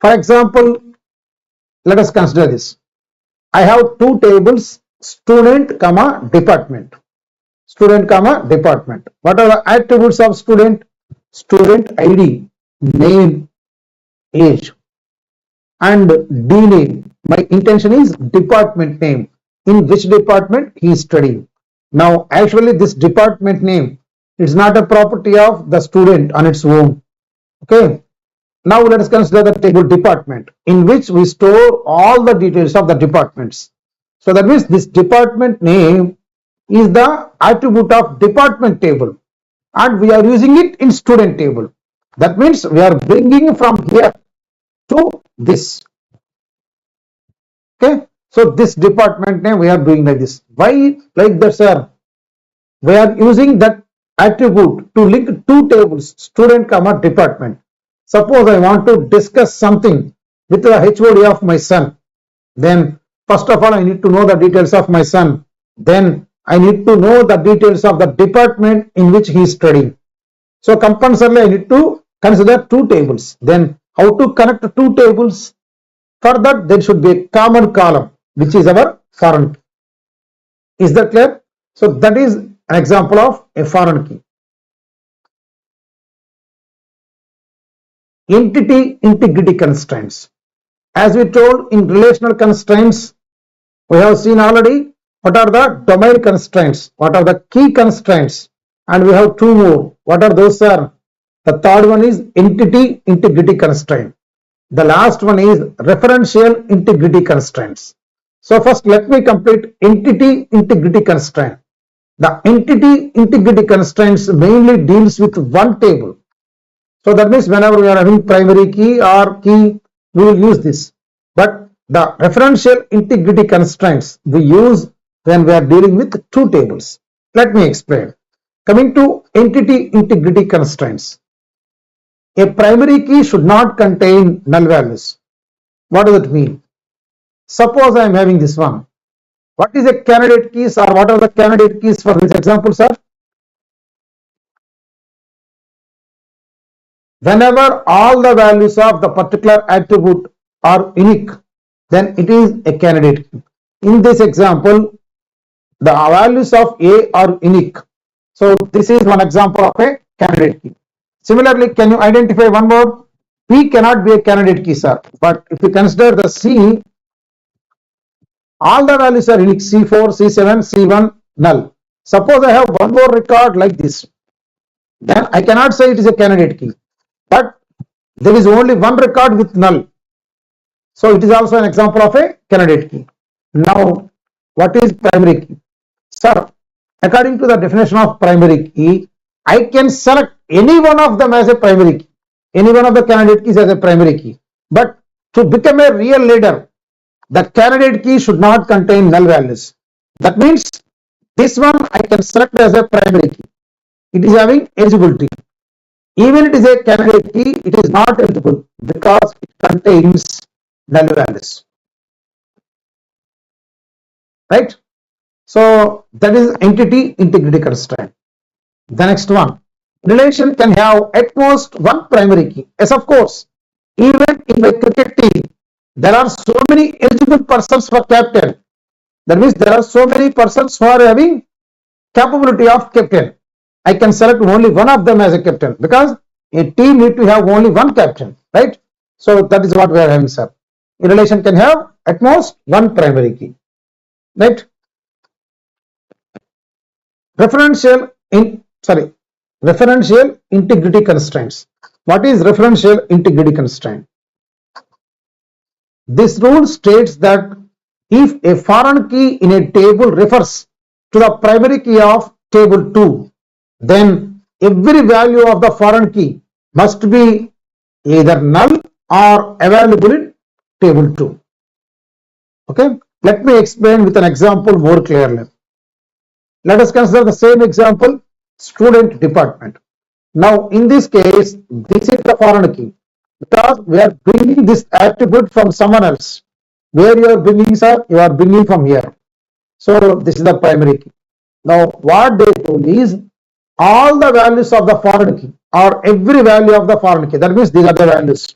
For example, let us consider this. I have 2 tables, student, department. student comma department. What are the attributes of student? Student ID, name, age, and D name. My intention is department name. In which department he is studying. Now, actually, this department name is not a property of the student on its own. Okay. Now, let us consider the table department, in which we store all the details of the departments. So, that means this department name is the attribute of department table, and we are using it in student table. That means we are bringing from here to this. Okay. So, this department name we are doing like this. Why like that, sir? We are using that attribute to link two tables, student comma department. Suppose I want to discuss something with the HOD of my son. Then first of all, I need to know the details of my son. Then I need to know the details of the department in which he is studying. So compulsorily I need to consider two tables. Then how to connect two tables? For that, there should be a common column, which is our foreign key. Is that clear? So that is an example of a foreign key. Entity integrity constraints. As we told in relational constraints, we have seen already what are the domain constraints, what are the key constraints, and we have two more. What are those, sir? The third one is entity integrity constraint. The last one is referential integrity constraints. So first let me complete entity integrity constraint. The entity integrity constraints mainly deals with one table. So that means whenever we are having primary key or key, we will use this. But the referential integrity constraints we use when we are dealing with two tables. Let me explain. Coming to entity integrity constraints. A primary key should not contain null values. What does it mean? Suppose I am having this one. What is a candidate keys, or what are the candidate keys for this example, sir? Whenever all the values of the particular attribute are unique, then it is a candidate key. In this example, the values of A are unique. So this is one example of a candidate key. Similarly, can you identify one more? P cannot be a candidate key, sir. But if you consider the C, all the values are unique, C4, C7, C1, null. Suppose I have one more record like this, then I cannot say it is a candidate key. But there is only one record with null. So it is also an example of a candidate key. Now, what is primary key? Sir, according to the definition of primary key, I can select any one of them as a primary key, any one of the candidate keys as a primary key. But to become a real leader, the candidate key should not contain null values. That means this one I can select as a primary key. It is having eligibility. Even it is a candidate key, it is not eligible because it contains null values. Right? So that is entity integrity constraint. The next one, relation can have at most one primary key. Yes, of course. Even in a cricket team, there are so many eligible persons for captain. That means there are so many persons who are having capability of captain. I can select only one of them as a captain because a team need to have only one captain, right? So that is what we are having, sir. A relation can have at most one primary key, right? Referential integrity constraints. What is referential integrity constraint? This rule states that if a foreign key in a table refers to the primary key of table 2, then every value of the foreign key must be either null or available in table 2. Okay, let me explain with an example more clearly. Let us consider the same example, student department. Now, in this case, this is the foreign key because we are bringing this attribute from someone else. Where you are bringing, sir? You are bringing from here. So, this is the primary key. Now, what they told is all the values of the foreign key or every value of the foreign key. That means these are the values.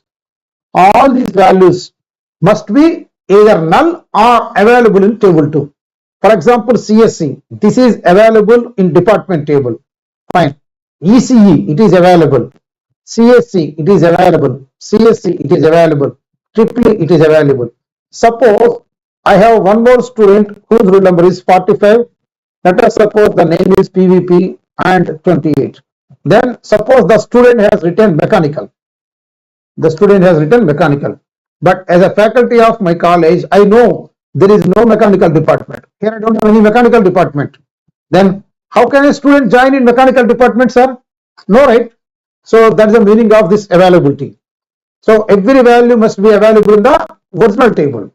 All these values must be either null or available in table 2. For example, CSC, this is available in department table. Fine. ECE, it is available. CSC, it is available. CSC, it is available. Triple E, it is available. Suppose I have one more student whose roll number is 45. Let us suppose the name is PVP and 28. Then suppose the student has written mechanical. The student has written mechanical. But as a faculty of my college, I know there is no mechanical department. Here I don't have any mechanical department. Then how can a student join in mechanical department, sir? No, right? So that's the meaning of this availability. So every value must be available in the original table.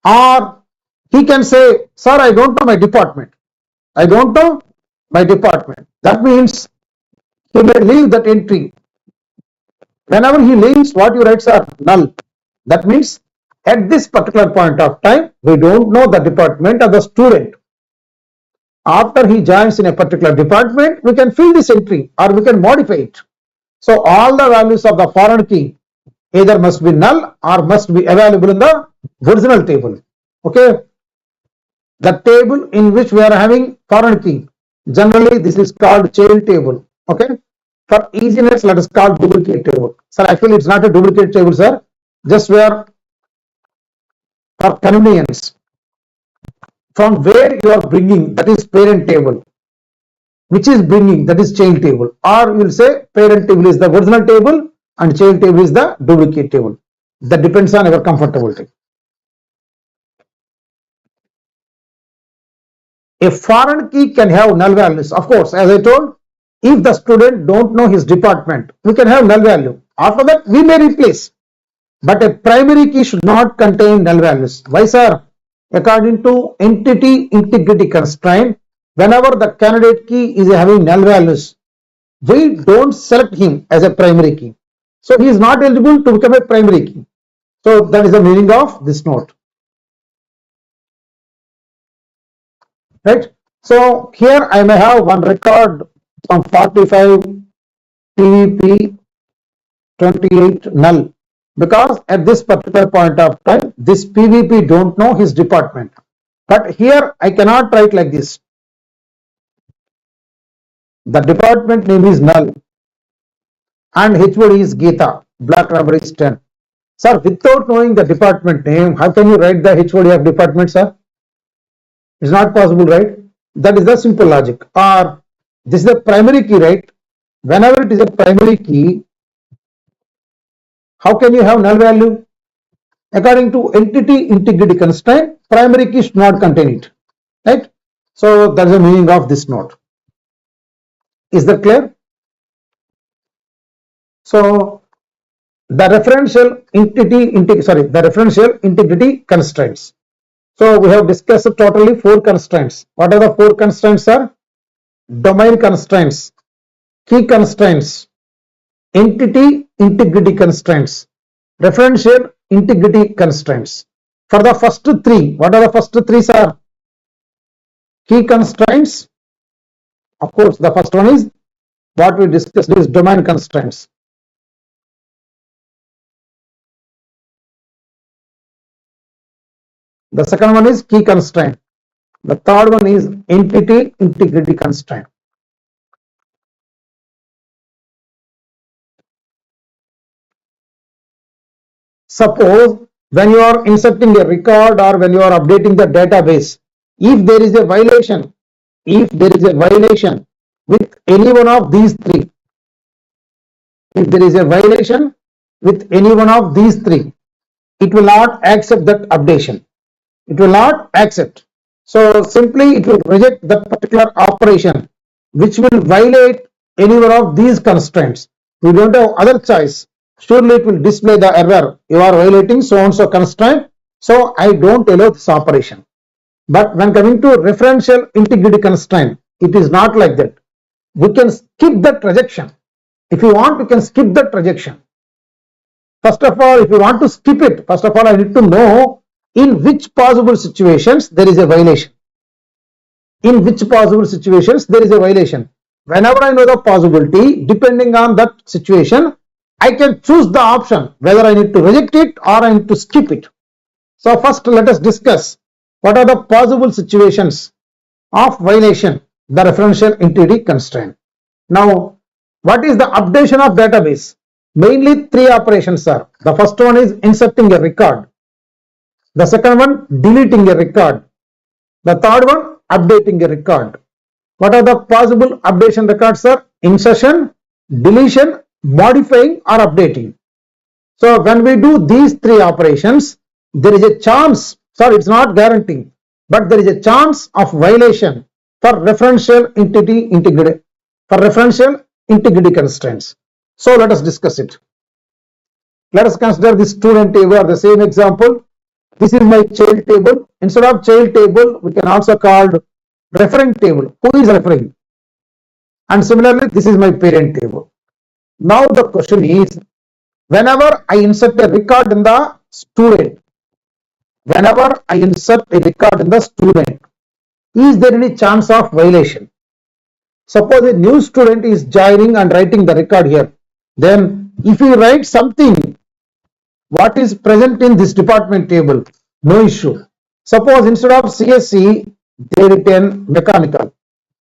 Or he can say, sir, I don't know my department. I don't know my department. That means he may leave that entry. Whenever he leaves, what you write are null. That means at this particular point of time, we don't know the department of the student. After he joins in a particular department, we can fill this entry or we can modify it. So all the values of the foreign key either must be null or must be available in the original table. Okay. The table in which we are having foreign key, generally this is called child table. Okay. For easiness, let us call duplicate table. Sir, actually it's not a duplicate table, sir. Just where for convenience, from where you are bringing, that is parent table. Which is bringing, that is child table. Or you will say parent table is the original table and child table is the duplicate table. That depends on our comfortability. A foreign key can have null values. Of course, as I told, if the student don't know his department, we can have null value. After that, we may replace. But a primary key should not contain null values. Why, sir? According to entity integrity constraint, whenever the candidate key is having null values, we don't select him as a primary key. So he is not eligible to become a primary key. So that is the meaning of this note. Right? So here I may have one record from 45 PVP 28 null, because at this particular point of time this PVP don't know his department. But here I cannot write like this. The department name is null and HOD is Geeta, block number is 10. Sir, without knowing the department name, how can you write the HOD of department, sir? It's not possible, right? That is the simple logic. Or this is the primary key, right? Whenever it is a primary key, how can you have null value? According to entity integrity constraint, primary key should not contain it, right? So that is the meaning of this note. Is that clear? So the referential integrity constraints. So we have discussed totally 4 constraints. What are the 4 constraints, sir? Domain constraints, key constraints, entity integrity constraints, referential integrity constraints. For the first 3, what are the first 3, sir? Key constraints. Of course, the first one is what we discussed is domain constraints. The second one is key constraint. The third one is entity integrity constraint. Suppose when you are inserting a record or when you are updating the database, if there is a violation, with any one of these 3, if there is a violation with any one of these 3, it will not accept that updation. It will not accept. So simply it will reject that particular operation which will violate any one of these constraints. We don't have other choice. Surely it will display the error. You are violating so and so constraint. So I don't allow this operation. But when coming to referential integrity constraint, it is not like that. We can skip that rejection. If you want, we can skip that rejection. First of all, if you want to skip it, first of all, I need to know in which possible situations there is a violation. In which possible situations there is a violation. Whenever I know the possibility, depending on that situation, I can choose the option whether I need to reject it or I need to skip it. So first let us discuss What are the possible situations of violation the referential integrity constraint? Now, what is the updation of database? Mainly three operations are. The first one is inserting a record. The second one, deleting a record. The third one, updating a record. What are the possible updation records, sir? Insertion, deletion, modifying or updating. So when we do these three operations, there is a chance, sorry, it's not guaranteeing, but there is a chance of violation for referential integrity constraints. So let us discuss it. Let us consider the student table or the same example. This is my child table. Instead of child table, we can also call referring table. Who is referring? And similarly, this is my parent table. Now the question is, whenever I insert a record in the student, is there any chance of violation? Suppose a new student is joining and writing the record here. Then if you write something what is present in this department table, no issue. Suppose instead of CSE, they written mechanical,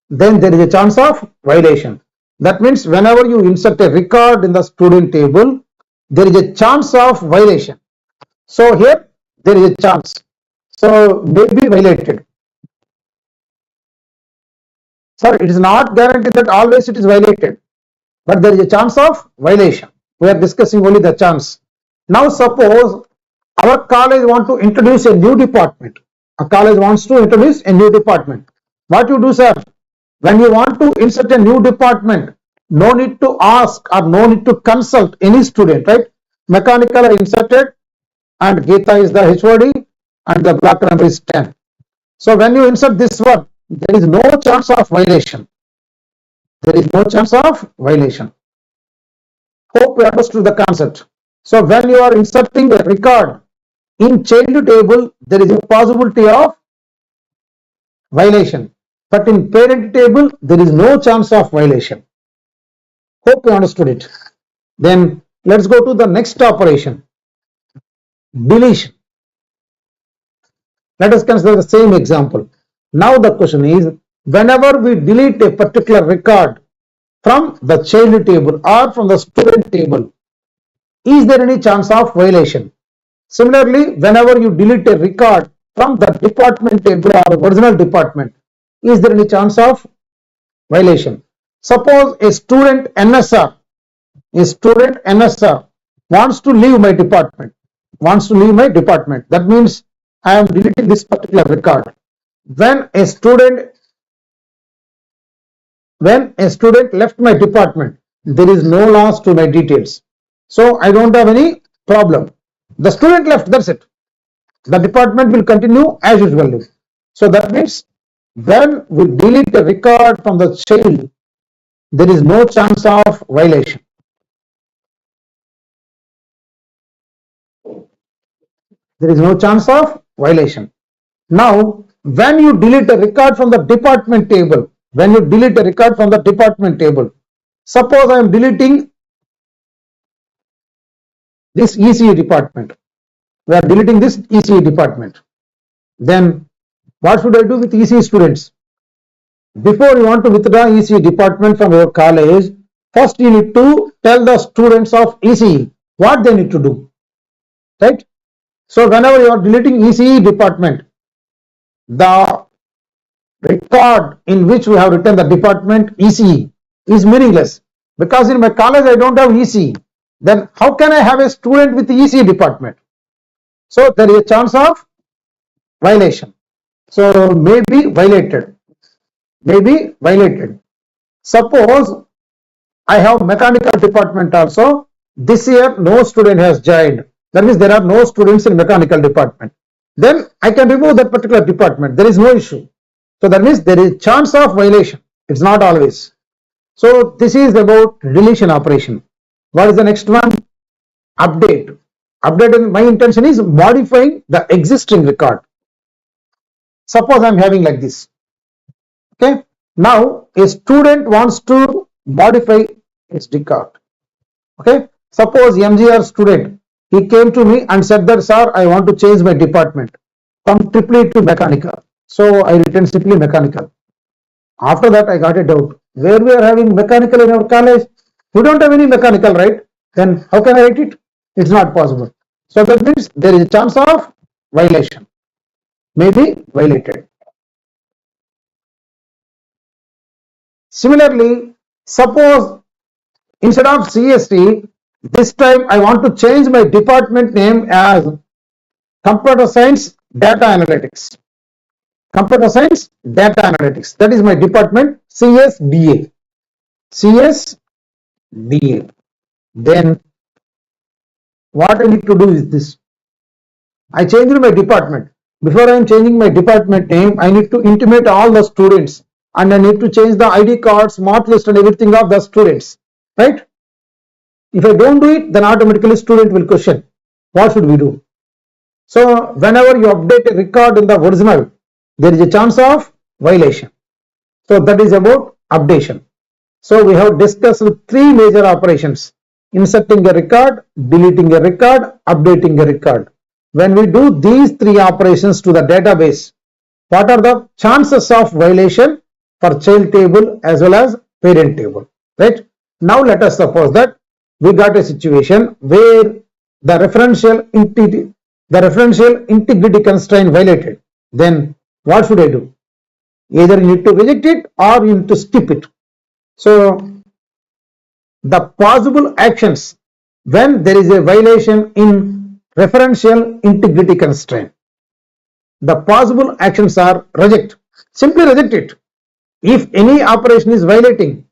then there is a chance of violation. That means whenever you insert a record in the student table, there is a chance of violation. So here there is a chance. So may be violated. Sir, it is not guaranteed that always it is violated, but there is a chance of violation. We are discussing only the chance. Now suppose our college want to introduce a new department. A college wants to introduce a new department. What you do, sir? When you want to insert a new department, no need to ask or no need to consult any student, right? Mechanical are inserted and Geeta is the HOD and the block number is 10. So when you insert this one, there is no chance of violation. There is no chance of violation. Hope you understood the concept. So when you are inserting a record in child table, there is a possibility of violation. But in parent table, there is no chance of violation. Hope you understood it. Then let's go to the next operation. Deletion. Let us consider the same example. Now the question is, whenever we delete a particular record from the child table or from the student table, is there any chance of violation? Similarly, whenever you delete a record from the department table or original department, is there any chance of violation? Suppose a student NSR wants to leave my department. That means I am deleting this particular record. When a student left my department, there is no loss to my details. So I don't have any problem. The student left, that's it. The department will continue as usual. So that means when we delete a record from the child, there is no chance of violation. There is no chance of violation. Now, when you delete a record from the department table, suppose I am deleting this ECE department. We are deleting this ECE department. Then what should I do with ECE students? Before you want to withdraw ECE department from your college, first you need to tell the students of ECE what they need to do. Right? So whenever you are deleting ECE department, the record in which we have written the department ECE is meaningless, because in my college I don't have ECE. Then how can I have a student with the ECE department? So there is a chance of violation. So may be violated. Suppose I have mechanical department also. This year no student has joined. That means there are no students in mechanical department. Then I can remove that particular department. There is no issue. So that means there is chance of violation. It's not always. So this is about deletion operation. What is the next one? Update. Update, my intention is modifying the existing record. Suppose I am having like this. Okay. Now a student wants to modify its record. Okay. Suppose MGR student, he came to me and said that, sir, I want to change my department. from triple to mechanical. So I written simply mechanical. After that, I got a doubt. Where we are having mechanical in our college? We don't have any mechanical, right? Then how can I write it? It's not possible. So that means there is a chance of violation. May be violated. Similarly, suppose instead of CST, this time I want to change my department name as Computer Science Data Analytics. Computer Science Data Analytics. That is my department, CSDA. CSDA. Then what I need to do is this. I changed my department. Before I am changing my department name, I need to intimate all the students and I need to change the ID cards, mark list and everything of the students. Right? If I don't do it, then automatically student will question, what should we do? So whenever you update a record in the original, there is a chance of violation. So that is about updation. So we have discussed three major operations: inserting a record, deleting a record, updating a record. When we do these three operations to the database, what are the chances of violation for child table as well as parent table? Right? Now let us suppose that we got a situation where the referential integrity constraint violated. Then what should I do? Either you need to reject it or you need to skip it. So the possible actions when there is a violation in referential integrity constraint, the possible actions are reject. Simply reject it. If any operation is violating,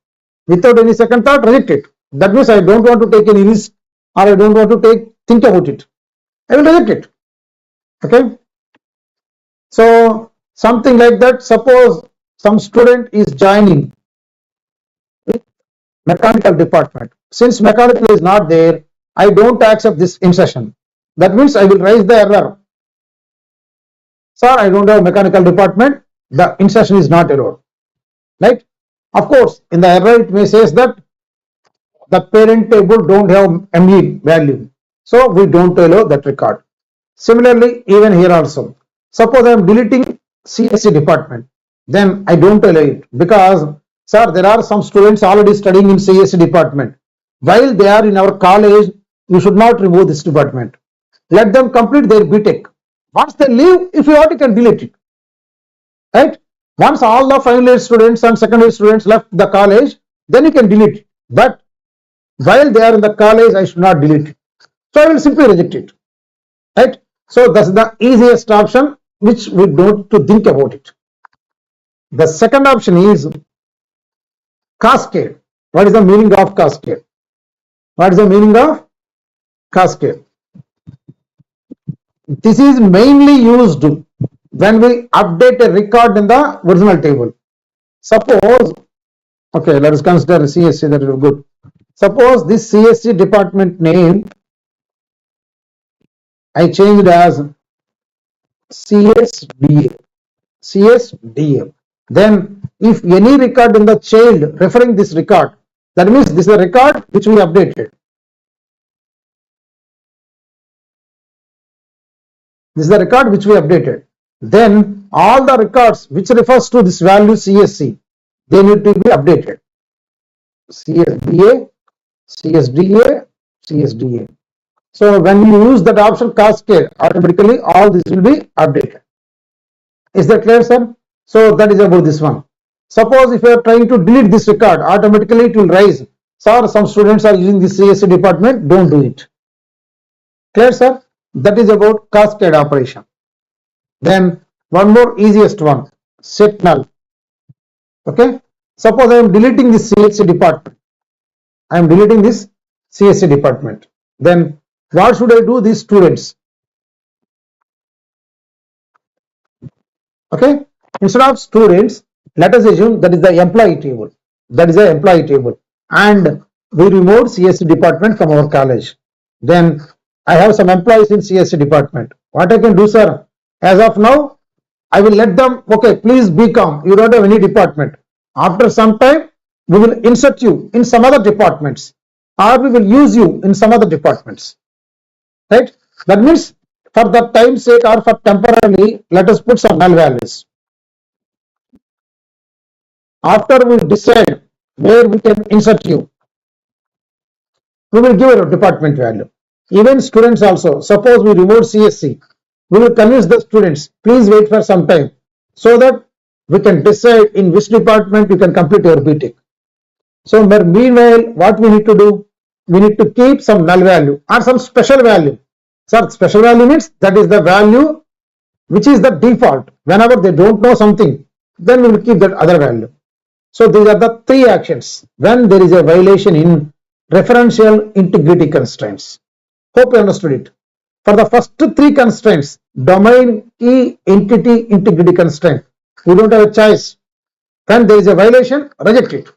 without any second thought, reject it. That means I don't want to take any risk or I don't want to think about it. I will reject it. Okay. So something like that. Suppose some student is joining mechanical department. Since mechanical is not there, I don't accept this insertion. That means I will raise the error. Sir, I don't have mechanical department. The insertion is not allowed. Right? Of course, in the error it may say that the parent table don't have ME value. So we don't allow that record. Similarly, even here also. Suppose I am deleting CSC department. Then I don't allow it because, sir, there are some students already studying in CSC department. While they are in our college, you should not remove this department. Let them complete their BTech. Once they leave, if you want, you can delete it. Right? Once all the final year students and second year students left the college, then you can delete it. But while they are in the college, I should not delete it. So I will simply reject it. Right? So that's the easiest option which we don't to think about it. The second option is cascade. What is the meaning of cascade? What is the meaning of cascade? This is mainly used when we update a record in the original table. Suppose, okay, let us consider CSC, that is good. Suppose this CSC department name I changed as CSDA. CSDA. Then if any record in the child referring this record, that means this is a record which we updated. This is the record which we updated. Then all the records which refers to this value CSC, they need to be updated. CSDA, CSDA, CSDA. So when you use that option cascade, automatically all this will be updated. Is that clear, sir? So that is about this one. Suppose if you are trying to delete this record, automatically it will rise. Sir, some students are using this CSC department, don't do it. Clear, sir? That is about cascade operation. Then one more easiest one, set null. Okay. Suppose I am deleting this CSC department. I am deleting this CSC department. Then what should I do these students? Okay. Instead of students, let us assume that is the employee table. That is the employee table. And we removed CSC department from our college. Then I have some employees in CSC department. What I can do, sir? As of now, I will let them, okay, please be calm. You don't have any department. After some time, we will insert you in some other departments or we will use you in some other departments. Right? That means For the time's sake or for temporarily, let us put some null values. After we decide where we can insert you, we will give a department value. Even students also, suppose we remove CSC, we will convince the students, please wait for some time so that we can decide in which department you can complete your BTech. So meanwhile, what we need to do? We need to keep some null value or some special value. Sir, special value means that is the value which is the default. Whenever they don't know something, then we will keep that other value. So these are the three actions when there is a violation in referential integrity constraints. Hope you understood it. For the first three constraints, domain, key, entity, integrity constraint, we don't have a choice. When there is a violation, reject it.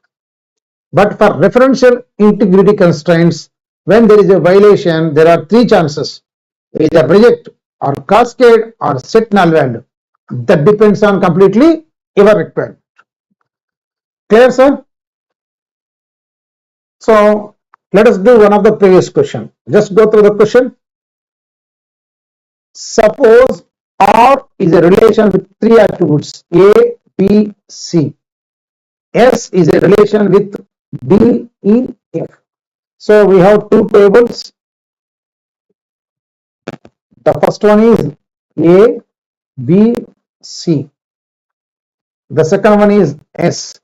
But for referential integrity constraints, when there is a violation, there are three chances: either reject or cascade or set null value. That depends on completely your requirement. Clear, sir? So let us do one of the previous question. Just go through the question. Suppose R is a relation with three attributes A, B, C. S is a relation with D, E, F. So we have two tables. The first one is A, B, C. The second one is S,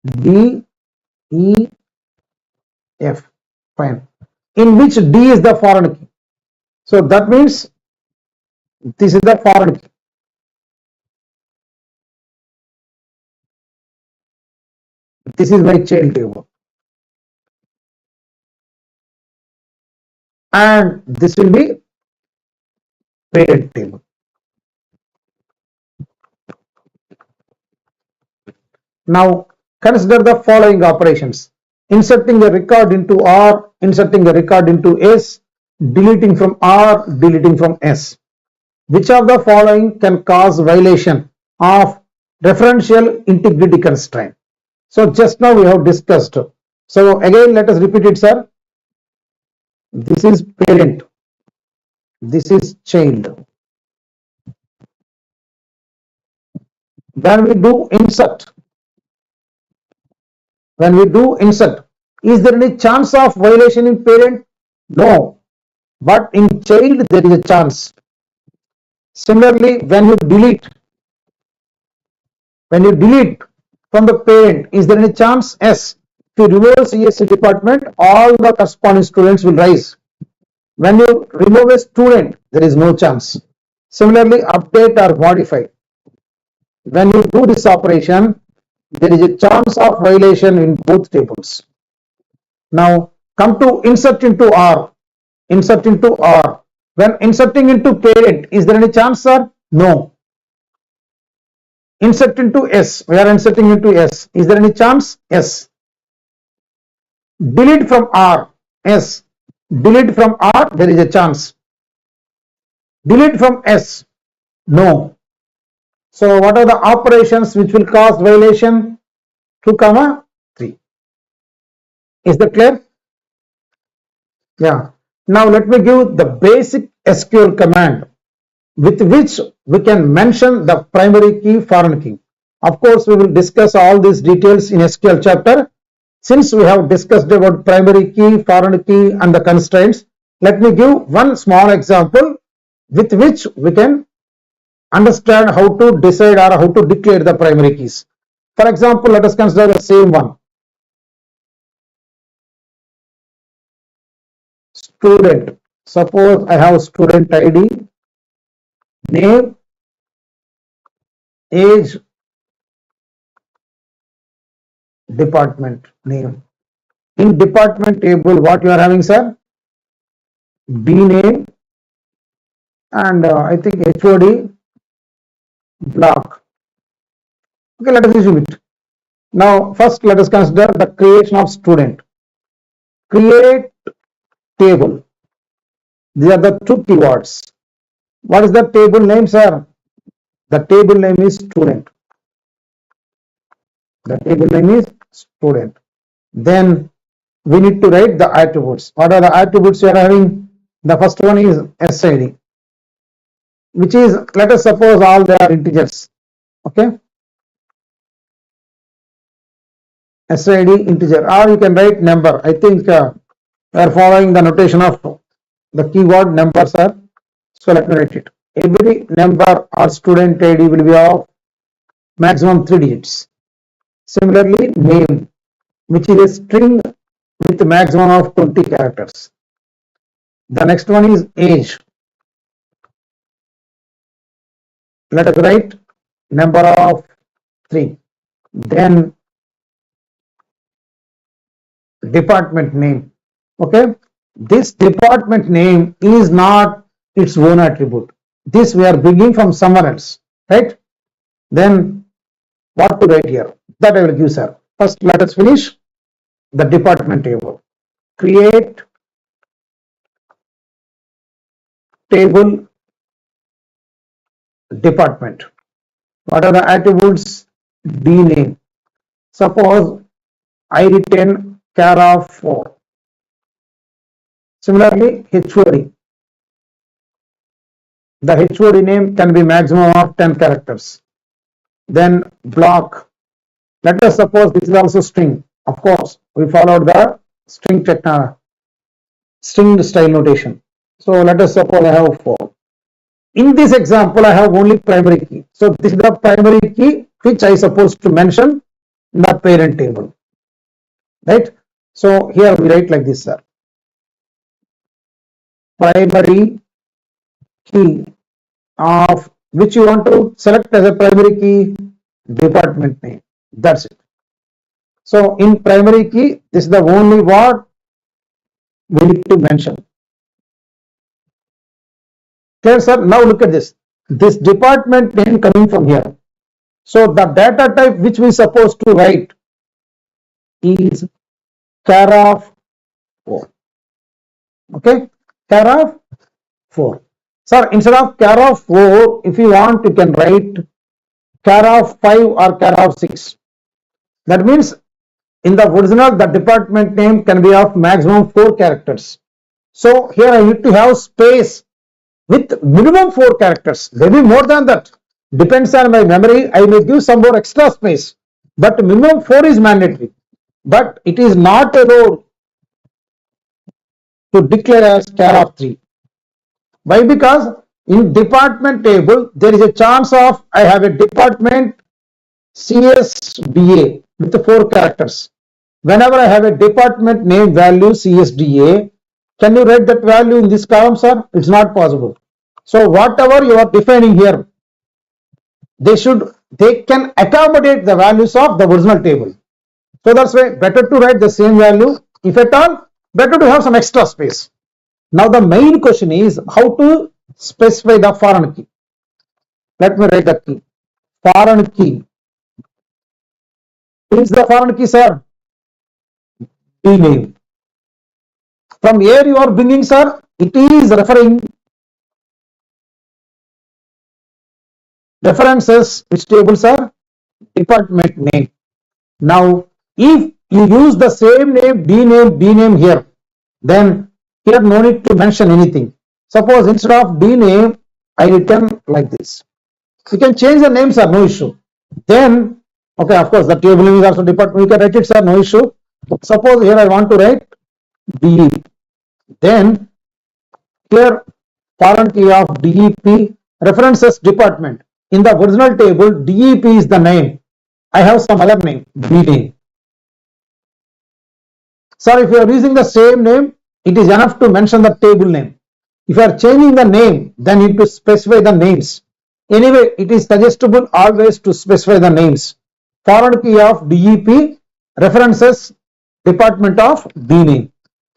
D, E, F. Fine. In which D is the foreign key. So that means this is the foreign key. This is my child table. And this will be parent table. Now consider the following operations: inserting a record into R, inserting a record into S, deleting from R, deleting from S. Which of the following can cause violation of referential integrity constraint? So just now we have discussed. So again let us repeat it, sir. This is parent, this is child. When we do insert, is there any chance of violation in parent? No, but in child there is a chance. Similarly, when you delete from the parent, is there any chance? Yes. If you remove CSC department, all the corresponding students will rise. When you remove a student, there is no chance. Similarly, update or modify. When you do this operation, there is a chance of violation in both tables. Now come to insert into R. Insert into R. When inserting into parent, is there any chance, sir? No. Insert into S. We are inserting into S. Is there any chance? Yes. Delete from R. S. Delete from R, there is a chance. Delete from S. No. So what are the operations which will cause violation? 2, 3. Is that clear? Yeah. Now let me give the basic SQL command with which we can mention the primary key, foreign key. Of course, we will discuss all these details in SQL chapter. Since we have discussed about primary key, foreign key and the constraints, let me give one small example with which we can understand how to decide or how to declare the primary keys. For example, let us consider the same one. Student. Suppose I have student ID, name, age, department name. In department table, what you are having, sir? B name and I think HOD block. Okay, let us assume it. Now, first let us consider the creation of student. Create table. These are the two keywords. What is the table name, sir? The table name is student. The table name is student. Then we need to write the attributes. What are the attributes you are having? The first one is SID, which is, let us suppose all they are integers. Okay, SID integer, or you can write number. I think we are following the notation of the keyword number, sir. So let me write it. Every number or student ID will be of maximum 3 digits. Similarly, name, which is a string with maximum of 20 characters. The next one is age. Let us write number of 3. Then department name. Okay, this department name is not its own attribute. This we are bringing from someone else, right? Then what to write here? That I will give, sir. First, let us finish the department table. Create table department. What are the attributes? D name. Suppose I retain care of 4. Similarly, HOD. The HOD name can be maximum of 10 characters. Then block. Let us suppose this is also string. Of course, we followed the string style notation. So let us suppose I have 4. In this example, I have only primary key. So this is the primary key which I supposed to mention in the parent table. Right? So here we write like this, sir. Primary key of which you want to select as a primary key, department name. That's it. So in primary key, this is the only word we need to mention. Clear, sir? Now look at this. This department name coming from here. So the data type which we supposed to write is care of 4. Okay, care of 4. Sir, instead of care of 4, if you want, you can write care of 5 or care of 6. That means in the original, the department name can be of maximum 4 characters. So here I need to have space with minimum 4 characters, maybe more than that. Depends on my memory. I may give some more extra space, but minimum 4 is mandatory. But it is not allowed to declare as care of 3. Why? Because in department table, there is a chance of I have a department CSDA with 4 characters. Whenever I have a department name value CSDA, can you write that value in this column, sir? It's not possible. So whatever you are defining here, they can accommodate the values of the original table. So that's why better to write the same value. If at all, better to have some extra space. Now the main question is how to specify the foreign key. Let me write the key. Foreign key. What is the foreign key, sir? D name. From here you are bringing, sir, it is references which tables are department name. Now, if you use the same name, B name here, then here no need to mention anything. Suppose instead of D name, I return like this. You can change the names, sir, no issue. Then, okay, of course, the table name is also department. You can write it, sir, no issue. Suppose here I want to write D. Then here foreign key of DEP references department. In the original table, DEP is the name. I have some other name, B name. Sir, if you are using the same name, it is enough to mention the table name. If you are changing the name, then you need to specify the names. Anyway, it is suggestible always to specify the names. Foreign key of DEP references department of B name.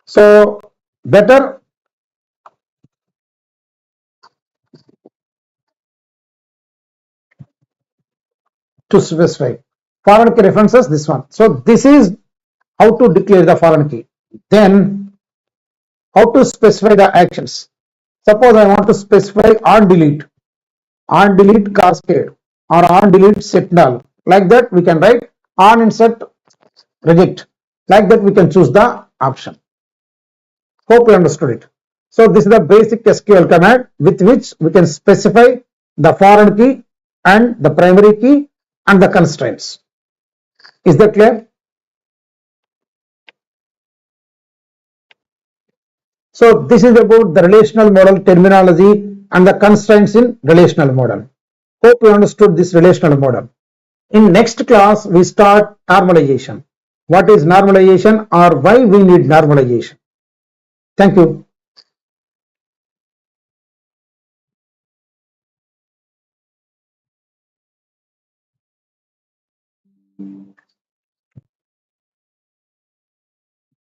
So better to specify. Foreign key references this one. So this is how to declare the foreign key. Then how to specify the actions. Suppose I want to specify on delete cascade, or on delete set null. Like that we can write on insert reject. Like that we can choose the option. Hope you understood it. So this is the basic SQL command with which we can specify the foreign key and the primary key and the constraints. Is that clear? So this is about the relational model terminology and the constraints in relational model. Hope you understood this relational model. In next class, we start normalization. What is normalization or why we need normalization? Thank you.